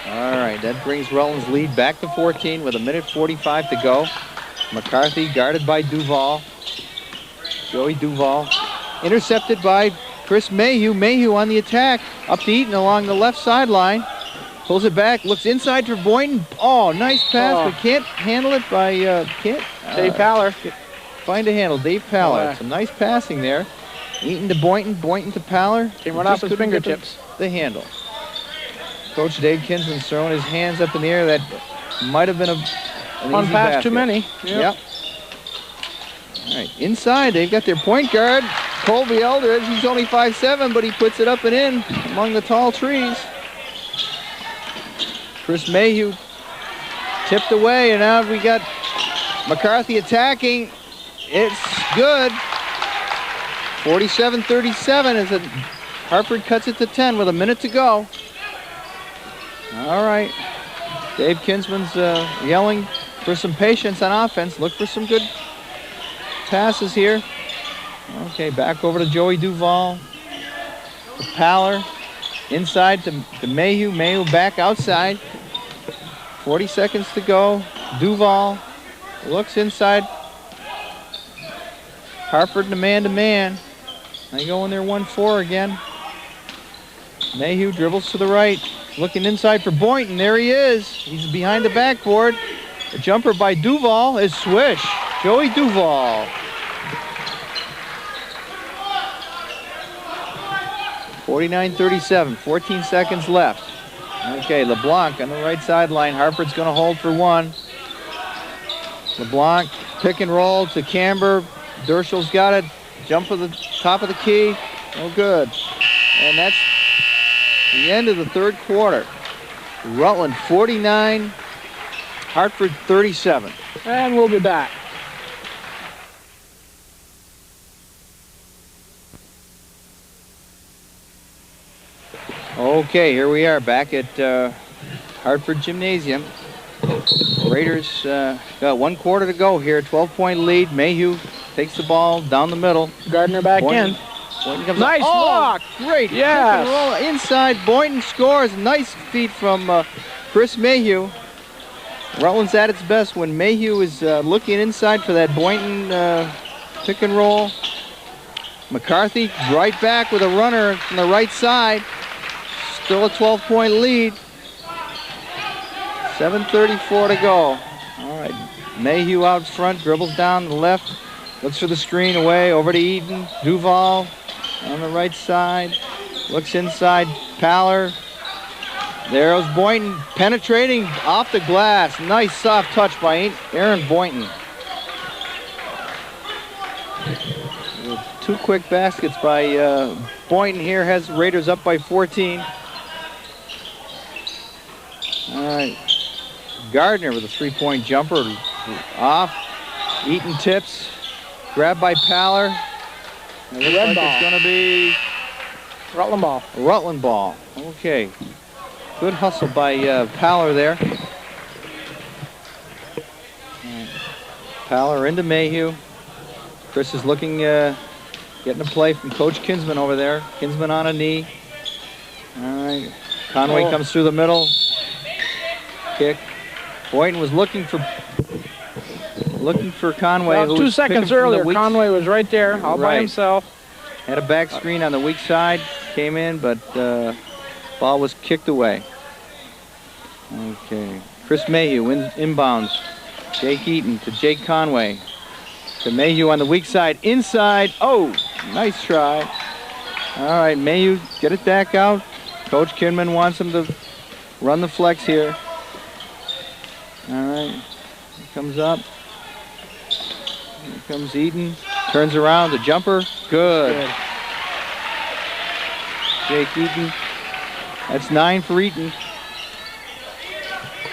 All right, that brings Rutland's lead back to 14 with 1:45 to go. McCarthy guarded by Duval. Joey Duval intercepted by Chris Mayhew. Mayhew on the attack. Up to Eaton along the left sideline. Pulls it back, looks inside for Boynton. Oh, nice pass, but can't handle it by, Dave Paller. Find a handle, Dave Paller. Oh, Some nice passing there. Eaton to Boynton, Boynton to Paller. Came right off his fingertips. The handle. Coach Dave Kinsman's throwing his hands up in the air. That might have been an one easy pass basket. too many. Yep. All right, inside, they've got their point guard, Colby Eldridge. He's only 5'7", but he puts it up and in among the tall trees. Chris Mayhew tipped away, and now we got McCarthy attacking. It's good. 47-37 as Hartford cuts it to 10 with a minute to go. All right. Dave Kinsman's yelling for some patience on offense. Look for some good passes here. Okay, back over to Joey Duval. To Paller. Inside to Mayhew. Mayhew back outside. 40 seconds to go. Duval looks inside. Hartford to man-to-man. They go in there 1-4 again. Mayhew dribbles to the right. Looking inside for Boynton. There he is. He's behind the backboard. A jumper by Duval is swish. Joey Duval. 49-37, 14 seconds left. Okay, LeBlanc on the right sideline. Hartford's going to hold for one. LeBlanc, pick and roll to Camber. Dershel's got it. Jump to the top of the key. No good. And that's the end of the third quarter. Rutland 49, Hartford 37. And we'll be back. Okay, here we are back at Hartford Gymnasium. Raiders got 1 quarter to go here. 12-point lead. Mayhew takes the ball down the middle. Gardner back in. Nice block. Great. Yes. Roll inside. Boynton scores. Nice feed from Chris Mayhew. Rutland's at its best when Mayhew is looking inside for that Boynton pick and roll. McCarthy right back with a runner from the right side. Still a 12-point lead. 7:34 to go. All right, Mayhew out front, dribbles down to the left, looks for the screen away, over to Eaton. Duval on the right side, looks inside, Paller. There's Boynton penetrating off the glass. Nice soft touch by Aaron Boynton. Two quick baskets by Boynton here, has Raiders up by 14. All right, Gardner with a three-point jumper off. Eaton tips, grabbed by Paller. It looks like it's going to be Rutland ball. Rutland ball. Okay. Good hustle by Paller there. Paller into Mayhew. Chris is looking, getting a play from Coach Kinsman over there. Kinsman on a knee. All right. Conway comes through the middle. Kick. Boynton was looking for Conway. About 2 seconds earlier, Conway was right there, all by himself. Had a back screen on the weak side. Came in, but ball was kicked away. Okay. Chris Mayhew inbounds. Jake Eaton to Jake Conway. To Mayhew on the weak side. Inside. Oh, nice try. All right, Mayhew, get it back out. Coach Kinman wants him to run the flex here. All right. He comes up. Here comes Eaton. Turns around. The jumper. Good. Jake Eaton. That's 9 for Eaton.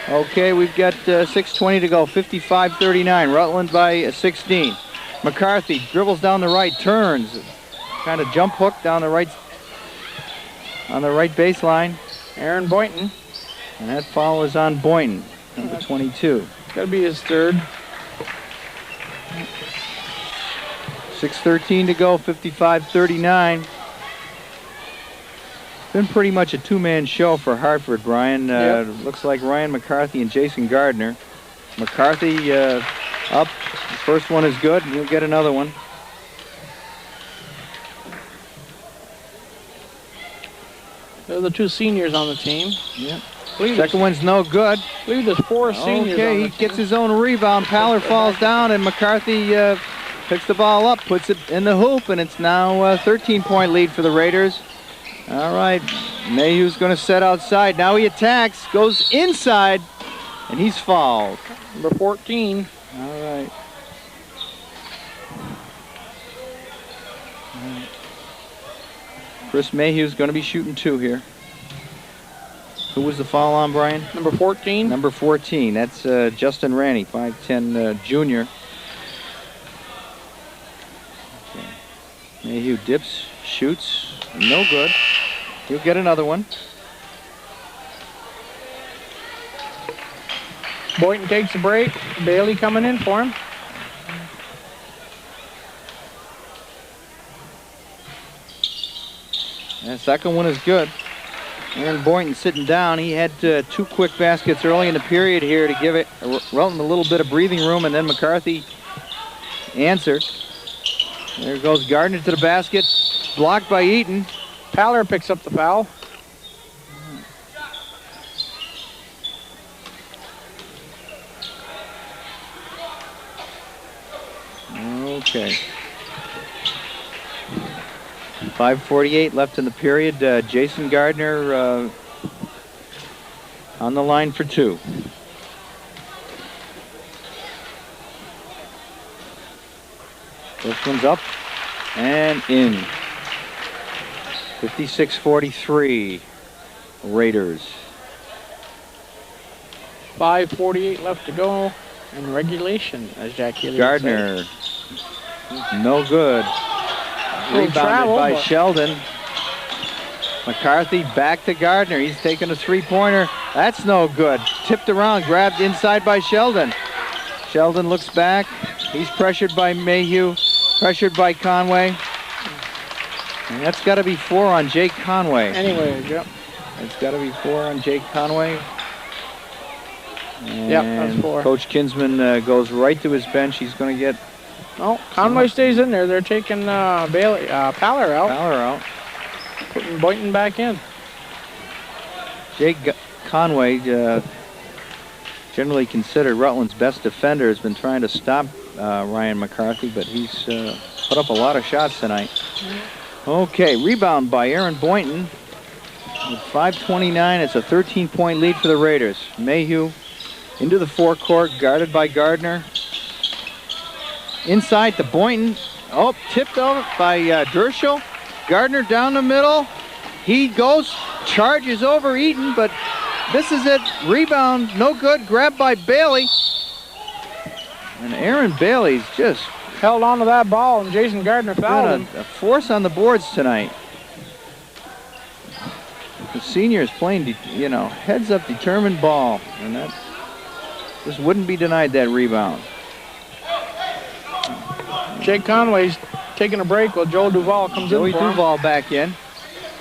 Okay, we've got 6:20 to go. 55-39. Rutland by 16. McCarthy dribbles down the right. Turns. Kind of jump hook down the right. On the right baseline. Aaron Boynton. And that foul is on Boynton. Number 22. Got to be his third. 6:13 to go, 55-39. Been pretty much a two-man show for Hartford, Brian. Yep. Looks like Ryan McCarthy and Jason Gardner. McCarthy up. The first one is good, and he'll get another one. They're the two seniors on the team. Yep. Second one's no good. I believe there's 4 seniors. Okay, he gets his own rebound. Paller falls down, and McCarthy picks the ball up, puts it in the hoop, and it's now a 13-point lead for the Raiders. All right, Mayhew's going to set outside. Now he attacks, goes inside, and he's fouled. Number 14. All right. Chris Mayhew's going to be shooting 2 here. Who was the foul on, Brian? Number 14. Number 14. That's Justin Ranney, 5'10" junior. Okay. Mayhew dips, shoots, no good. He'll get another one. Boynton takes a break. Bailey coming in for him. And the second one is good. Aaron Boynton sitting down. He had 2 quick baskets early in the period here to give it Rutland a little bit of breathing room, and then McCarthy answered. There goes Gardner to the basket. Blocked by Eaton. Paller picks up the foul. Okay. 5:48 left in the period. Jason Gardner on the line for 2. First one's up and in. 56-43 Raiders. 5:48 left to go in regulation, as Jack Healy Gardner, no good. Rebounded by Sheldon. McCarthy back to Gardner. He's taking a 3-pointer. That's no good. Tipped around, grabbed inside by Sheldon. Sheldon looks back. He's pressured by Mayhew, pressured by Conway. And that's got to be 4 on Jake Conway. Anyway, yep. It's got to be 4 on Jake Conway. And yep, that's 4. Coach Kinsman goes right to his bench. He's going to get No, Conway stays in there. They're taking Bailey, Paller out. Paller out. Putting Boynton back in. Jake Conway, generally considered Rutland's best defender, has been trying to stop Ryan McCarthy, but he's put up a lot of shots tonight. Okay, rebound by Aaron Boynton. With 5:29, it's a 13-point lead for the Raiders. Mayhew into the forecourt, guarded by Gardner. Inside to Boynton. Oh, tipped over by Derschel. Gardner down the middle. He goes, charges over Eaton, but this is it. Rebound, no good. Grabbed by Bailey. And Aaron Bailey's just held on to that ball, and Jason Gardner fouled him. A force on the boards tonight. The senior is playing, you know, heads-up, determined ball, and that just wouldn't be denied that rebound. Jake Conway's taking a break while Joe Duval comes in. Joey Duval back in.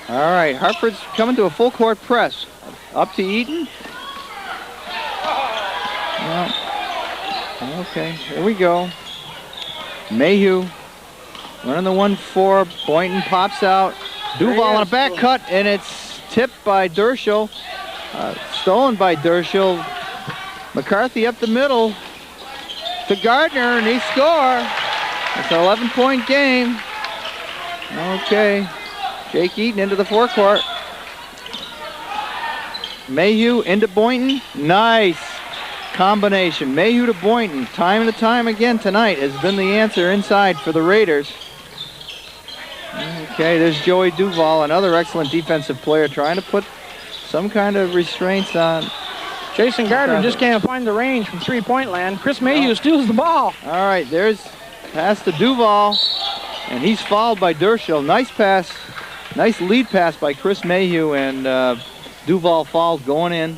All right, Hartford's coming to a full-court press. Up to Eaton. Well, okay, here we go. Mayhew running the 1-4. Boynton pops out. Duval on a back cut, and it's tipped by Derschel. Stolen by Derschel. McCarthy up the middle to Gardner, and he scores. It's an 11-point game. Okay, Jake Eaton into the forecourt. Mayhew into Boynton. Nice combination. Mayhew to Boynton. Time and time again tonight has been the answer inside for the Raiders. Okay, there's Joey Duval, another excellent defensive player, trying to put some kind of restraints on. Jason Gardner just can't find the range from three-point land. Chris Mayhew steals the ball. All right, there's pass to Duval, and he's fouled by Derschel. Nice pass, nice lead pass by Chris Mayhew, and Duval fouled going in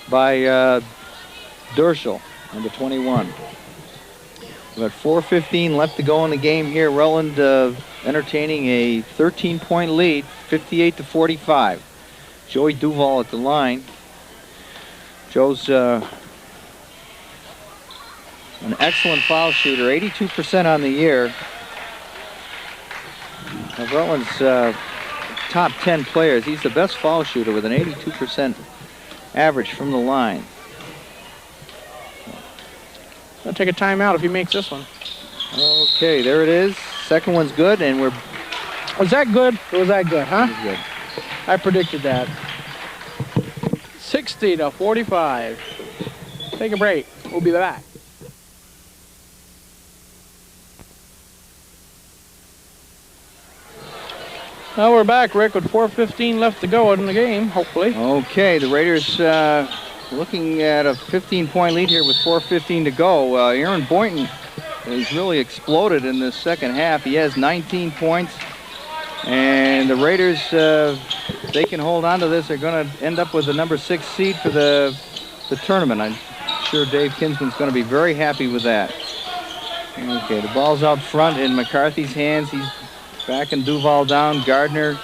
by Derschel, number 21. We've got 4:15 left to go in the game here. Rutland entertaining a 13-point lead, 58-45. Joey Duval at the line. Joe's an excellent foul shooter, 82% on the year. Of Rutland's top 10 players, he's the best foul shooter with an 82% average from the line. I'll take a timeout if he makes this one. Okay, there it is. Second one's good, and we're... Was that good? Or was that good, huh? It was good. I predicted that. 60-45. Take a break. We'll be back. Well, we're back, Rick, with 4:15 left to go in the game, hopefully. Okay, the Raiders looking at a 15-point lead here with 4:15 to go. Aaron Boynton has really exploded in this second half. He has 19 points. And the Raiders, they can hold on to this. They're going to end up with the number 6 seed for the tournament. I'm sure Dave Kinsman's going to be very happy with that. Okay, the ball's out front in McCarthy's hands. He's backing Duval down. Gardner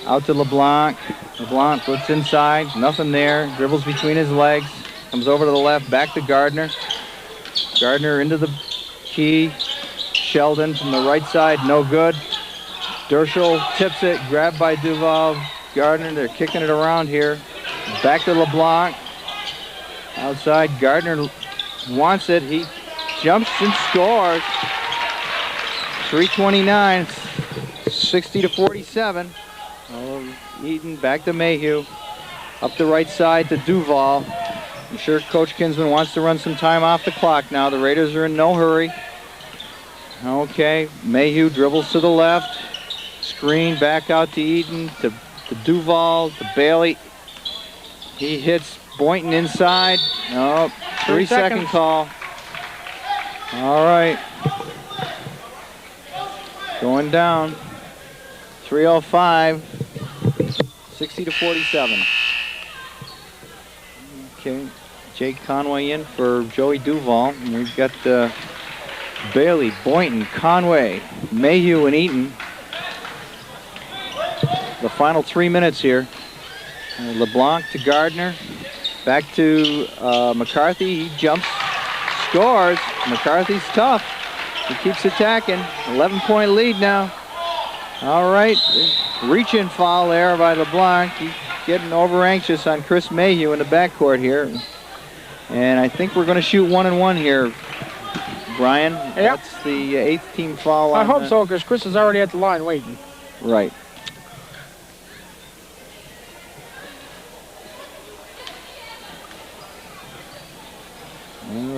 out to LeBlanc. LeBlanc puts inside. Nothing there. Dribbles between his legs. Comes over to the left. Back to Gardner. Gardner into the key. Sheldon from the right side. No good. Derschel tips it, grabbed by Duval. Gardner, they're kicking it around here. Back to LeBlanc. Outside, Gardner wants it. He jumps and scores. 3:29, 60-47. Eaton back to Mayhew. Up the right side to Duval. I'm sure Coach Kinsman wants to run some time off the clock now. The Raiders are in no hurry. Okay, Mayhew dribbles to the left. Screen back out to Eaton, to Duval, to Bailey. He hits Boynton inside. No, 3-second call. All right. Going down. 3:05. 60-47. Okay. Jake Conway in for Joey Duval. And we've got Bailey, Boynton, Conway, Mayhew, and Eaton. The final 3 minutes here. LeBlanc to Gardner. Back to McCarthy. He jumps, scores. McCarthy's tough. He keeps attacking. 11-point lead now. All right. Reach-in foul there by LeBlanc. He's getting over-anxious on Chris Mayhew in the backcourt here. And I think we're going to shoot 1-and-1 here, Brian. Yep. That's the 8th team foul. I hope so, because Chris is already at the line waiting. Right.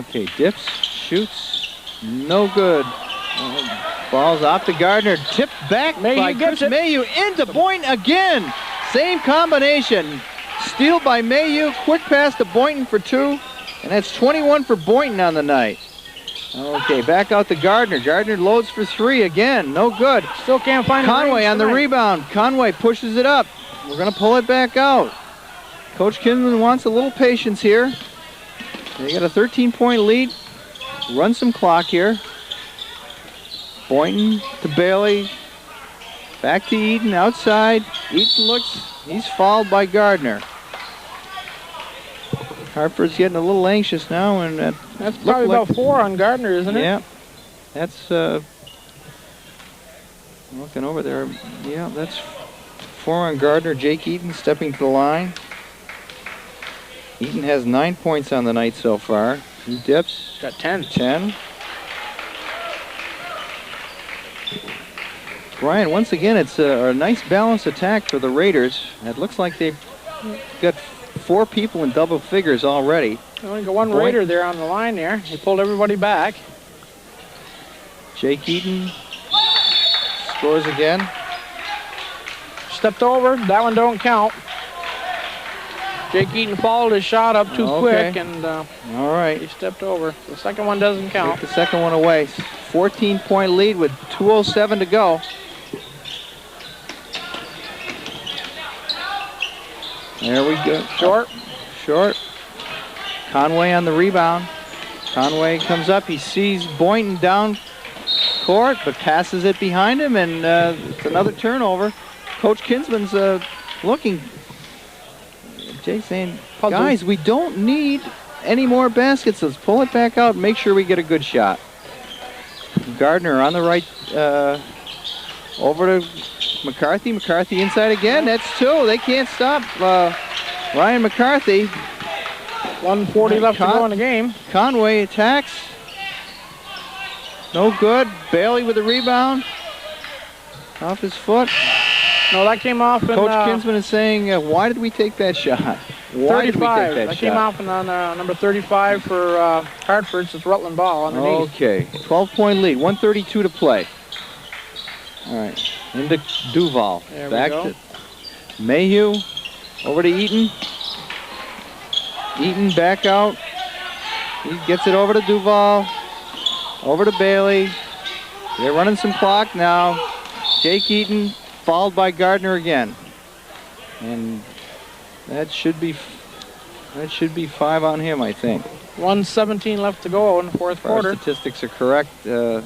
Okay, dips, shoots, no good. Ball's off to Gardner, tipped back by Chris Mayhew into Boynton again. Same combination. Steal by Mayhew, quick pass to Boynton for 2, and that's 21 for Boynton on the night. Okay, back out to Gardner. Gardner loads for 3 again, no good. Still can't find Conway on the rebound. Conway pushes it up. We're going to pull it back out. Coach Kinsman wants a little patience here. They got a 13-point lead. Run some clock here. Boynton to Bailey. Back to Eaton outside. Eaton looks, he's fouled by Gardner. Hartford's getting a little anxious now, and that's probably about 4 on Gardner, isn't it? Yeah. That's looking over there. Yeah, that's 4 on Gardner. Jake Eaton stepping to the line. Eaton has 9 points on the night so far. He dips. Got 10. 10. Brian, once again, it's a nice balanced attack for the Raiders. It looks like they've got 4 people in double figures already. Only got one Raider there on the line there. He pulled everybody back. Jake Eaton scores again. Stepped over. That one don't count. Jake Eaton followed his shot up too quick, and all right, he stepped over. The second one doesn't count. Take the second one away. 14-point lead with 2:07 to go. There we go. Short. Conway on the rebound. Conway comes up. He sees Boynton down court, but passes it behind him, and it's another turnover. Coach Kinsman's looking. Jay's saying, guys, we don't need any more baskets. Let's pull it back out and make sure we get a good shot. Gardner on the right, over to McCarthy. McCarthy inside again. That's 2. They can't stop Ryan McCarthy. 1:40 left to go in the game. Conway attacks. No good. Bailey with the rebound. Off his foot. No, that came off in... Coach Kinsman is saying, why did we take that shot? Why 35. did we take that shot? Came off on number 35 for Hartford. It's Rutland ball underneath. Okay, 12-point lead, 1:32 to play. All right, into Duval. There back we go. to Mayhew, over to Eaton. Eaton back out. He gets it over to Duval. Over to Bailey. They're running some clock now. Jake Eaton fouled by Gardner again. And that should be 5 on him, I think. 1:17 left to go in the fourth quarter. Our statistics are correct. Yep.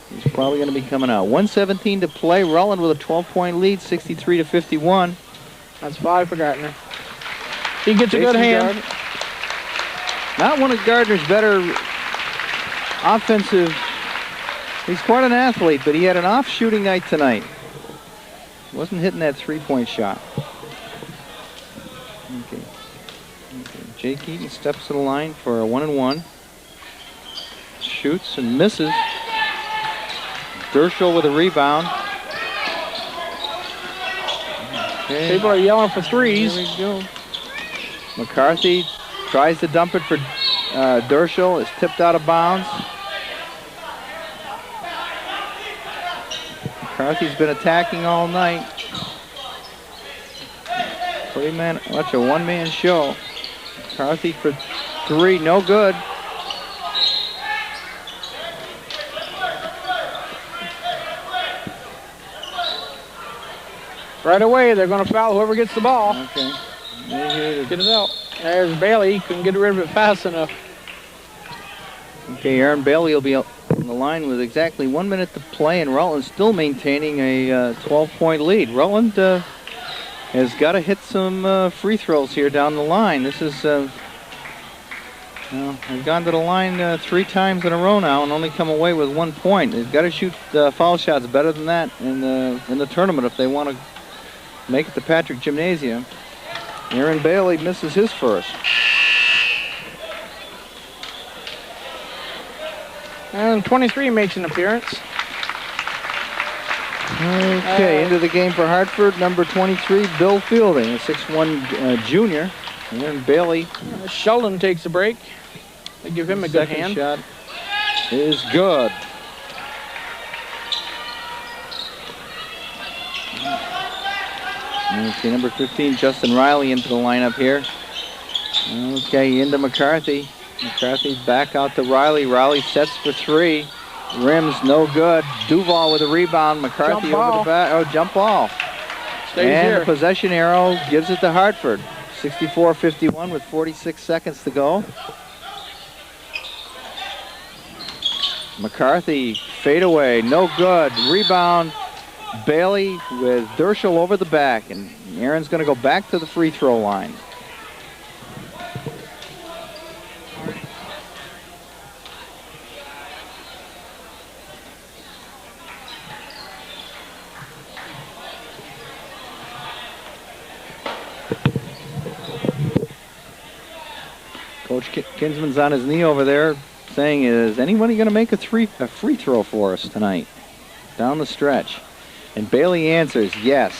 He's probably going to be coming out. 1:17 to play. Rutland with a 12-point lead, 63-51. That's 5 for Gardner. He gets a good hand. Gardner. Not one of Gardner's better offensive. He's quite an athlete, but he had an off shooting night tonight. Wasn't hitting that 3-point shot. Okay. Jake Eaton steps to the line for a 1-and-1. Shoots and misses. Dershel with a rebound. Okay. People are yelling for threes. There we go. McCarthy tries to dump it for Dershel. It's tipped out of bounds. McCarthy's been attacking all night. Pretty much a one-man show. McCarthy for 3, no good. Right away, they're going to foul whoever gets the ball. Okay. Get it out. There's Bailey. He couldn't get rid of it fast enough. Okay, Aaron Bailey will be on the line with exactly 1 minute to play, and Rutland still maintaining a 12-point lead. Rutland has got to hit some free throws here down the line. This is Well, they've gone to the line 3 times in a row now and only come away with 1 point. They've got to shoot foul shots better than that in the tournament if they want to make it to Patrick Gymnasium. Aaron Bailey misses his first. And 23 makes an appearance. Okay, into the game for Hartford, number 23, Bill Fielding, a 6'1" junior. Aaron Bailey. Sheldon takes a break. They give him a good hand. Second shot is good. Okay, number 15, Justin Riley into the lineup here. Okay, into McCarthy. McCarthy back out to Riley. Riley sets for 3. Rims no good. Duval with a rebound. McCarthy over the back. Oh, jump ball. Stays and here. The possession arrow gives it to Hartford. 64-51 with 46 seconds to go. McCarthy fadeaway, no good. Rebound. Bailey with Dershel over the back, and Aaron's going to go back to the free throw line. Coach Kinsman's on his knee over there saying, is anybody going to make a free throw for us tonight? Down the stretch. And Bailey answers, yes.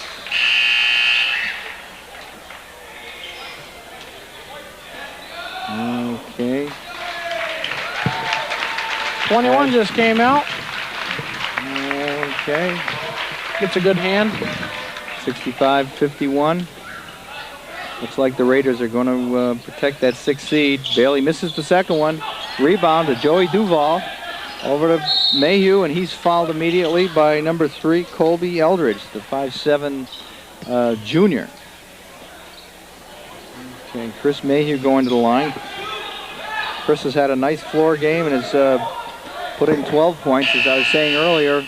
Okay. 21 just came out. Okay. Gets a good hand. 65-51. Looks like the Raiders are going to protect that 6th seed. Bailey misses the second one. Rebound to Joey Duval. Over to Mayhew, and he's fouled immediately by number 3, Colby Eldridge, the 5'7" junior. Okay, Chris Mayhew going to the line. Chris has had a nice floor game and has put in 12 points, as I was saying earlier.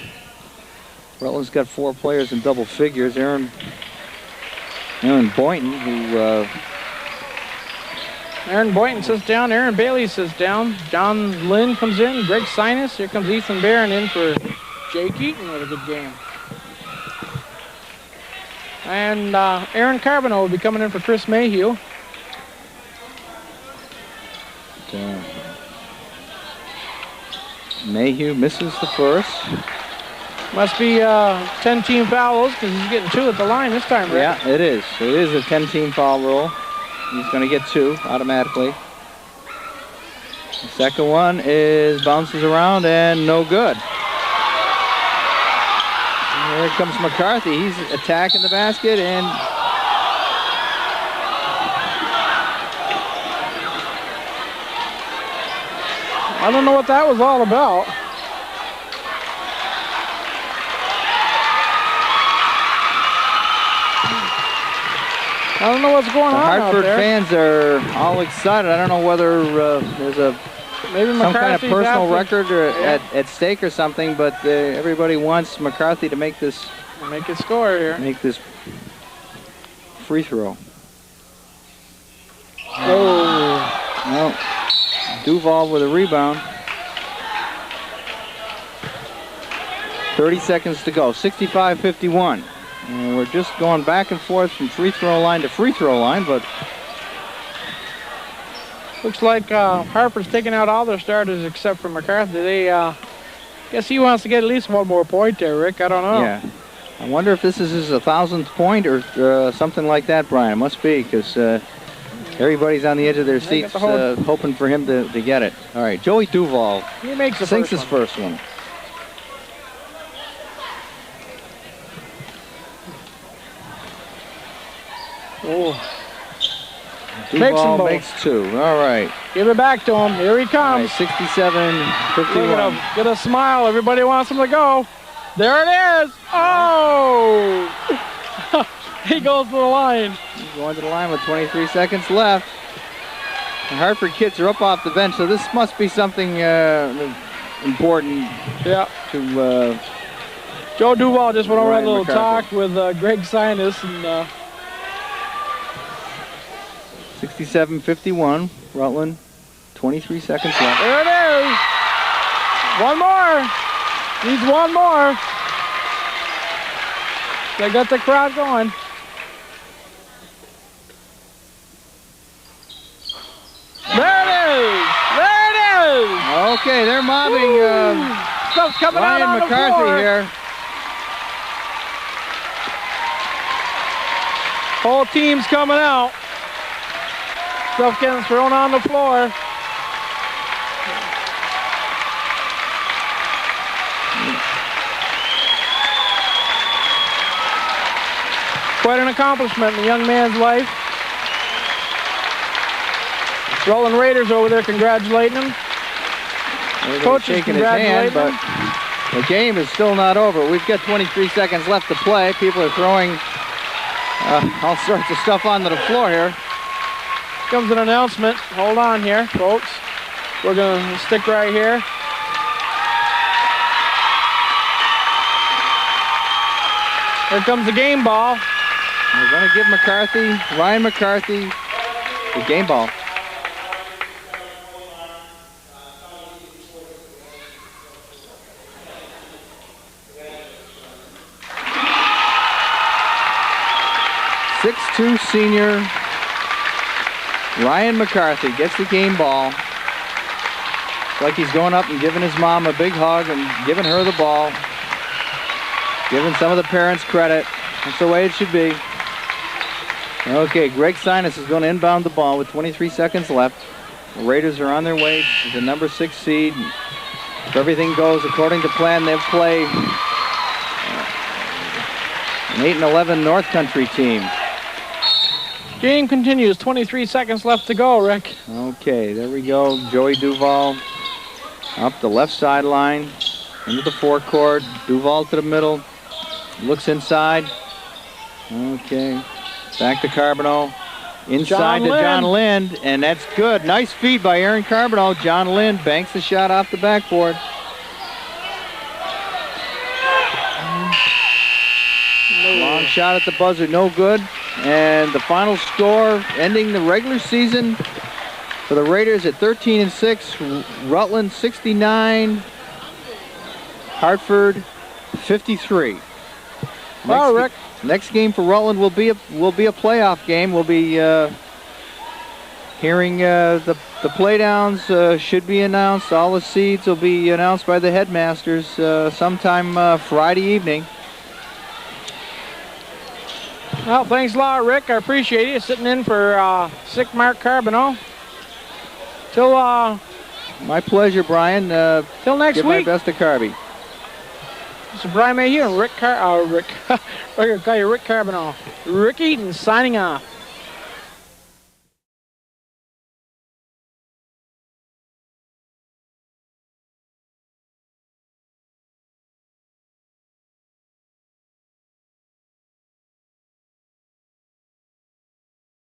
Rutland's got 4 players in double figures. Aaron Boynton, who... Aaron Boynton sits down. Aaron Bailey sits down. John Lynn comes in. Greg Sinus. Here comes Ethan Barron in for Jake Eaton with a good game. And Aaron Carboneau will be coming in for Chris Mayhew. Mayhew misses the first. Must be 10-team fouls because he's getting 2 at the line this time, Rick. Yeah, it is. It is a 10-team foul rule. He's going to get 2 automatically. The second one bounces around and no good. And here comes McCarthy. He's attacking the basket and I don't know what that was all about. I don't know what's going on Hartford out there. fans are all excited. I don't know whether there's some kind of personal record or at stake or something, but everybody wants McCarthy to make this it score here. Make this free throw. Oh. No. Duval with a rebound. 30 seconds to go. 65-51. And we're just going back and forth from free throw line to free throw line, but looks like Hartford's taking out all their starters except for McCarthy. They guess he wants to get at least 1 more point there, Rick. I don't know. Yeah. I wonder if this is his 1,000th point or something like that, Brian. It must be, because everybody's on the edge of their seats hoping for him to get it. All right, Joey Duval he makes the sinks his first one. Oh. Duval makes 2. All right. Give it back to him. Here he comes. Right, 67-51. Look at him. Get a smile. Everybody wants him to go. There it is. Oh! He goes to the line. He's going to the line with 23 seconds left. The Hartford kids are up off the bench, so this must be something important. Yeah. To Joe Duval just went over a little McCarthy. talk with Greg Sinus and. 67-51, Rutland 23 seconds left. There it is. One more. Needs one more. They got the crowd going. There it is. There it is. Okay, they're mobbing Stuff's coming Ryan out on McCarthy the floor. here. Whole team's coming out. Stuff getting thrown on the floor. Quite an accomplishment in the young man's life. Rutland Raiders over there congratulating him. Coach is shaking his hand, but the game is still not over. We've got 23 seconds left to play. People are throwing all sorts of stuff onto the floor here. Comes an announcement. Hold on here, folks. We're going to stick right here. Here comes the game ball. We're going to give Ryan McCarthy, the game ball. .62 senior Ryan McCarthy gets the game ball. It's like he's going up and giving his mom a big hug and giving her the ball. Giving some of the parents credit. That's the way it should be. Okay, Greg Sinus is going to inbound the ball with 23 seconds left. The Raiders are on their way to the number 6 seed. If everything goes according to plan, they'll play an 8-11 North Country team. Game continues. 23 seconds left to go, Rick. Okay, there we go. Joey Duval up the left sideline into the forecourt. Duval to the middle. Looks inside. Okay. Back to Carboneau. Inside to John Lind, and that's good. Nice feed by Aaron Carboneau. John Lind banks the shot off the backboard. Long shot at the buzzer, no good. And the final score, ending the regular season for the Raiders at 13-6. Rutland 69, Hartford 53. Wow, Rick. Next game for Rutland will be a playoff game. We'll be hearing the playdowns should be announced. All the seeds will be announced by the headmasters sometime Friday evening. Well, thanks a lot, Rick. I appreciate you sitting in for sick Mark Carboneau. Till my pleasure, Brian. Till next give week. My best to Carby. This is Brian Mayhew and Rick Carboneau. Rick Eaton signing off.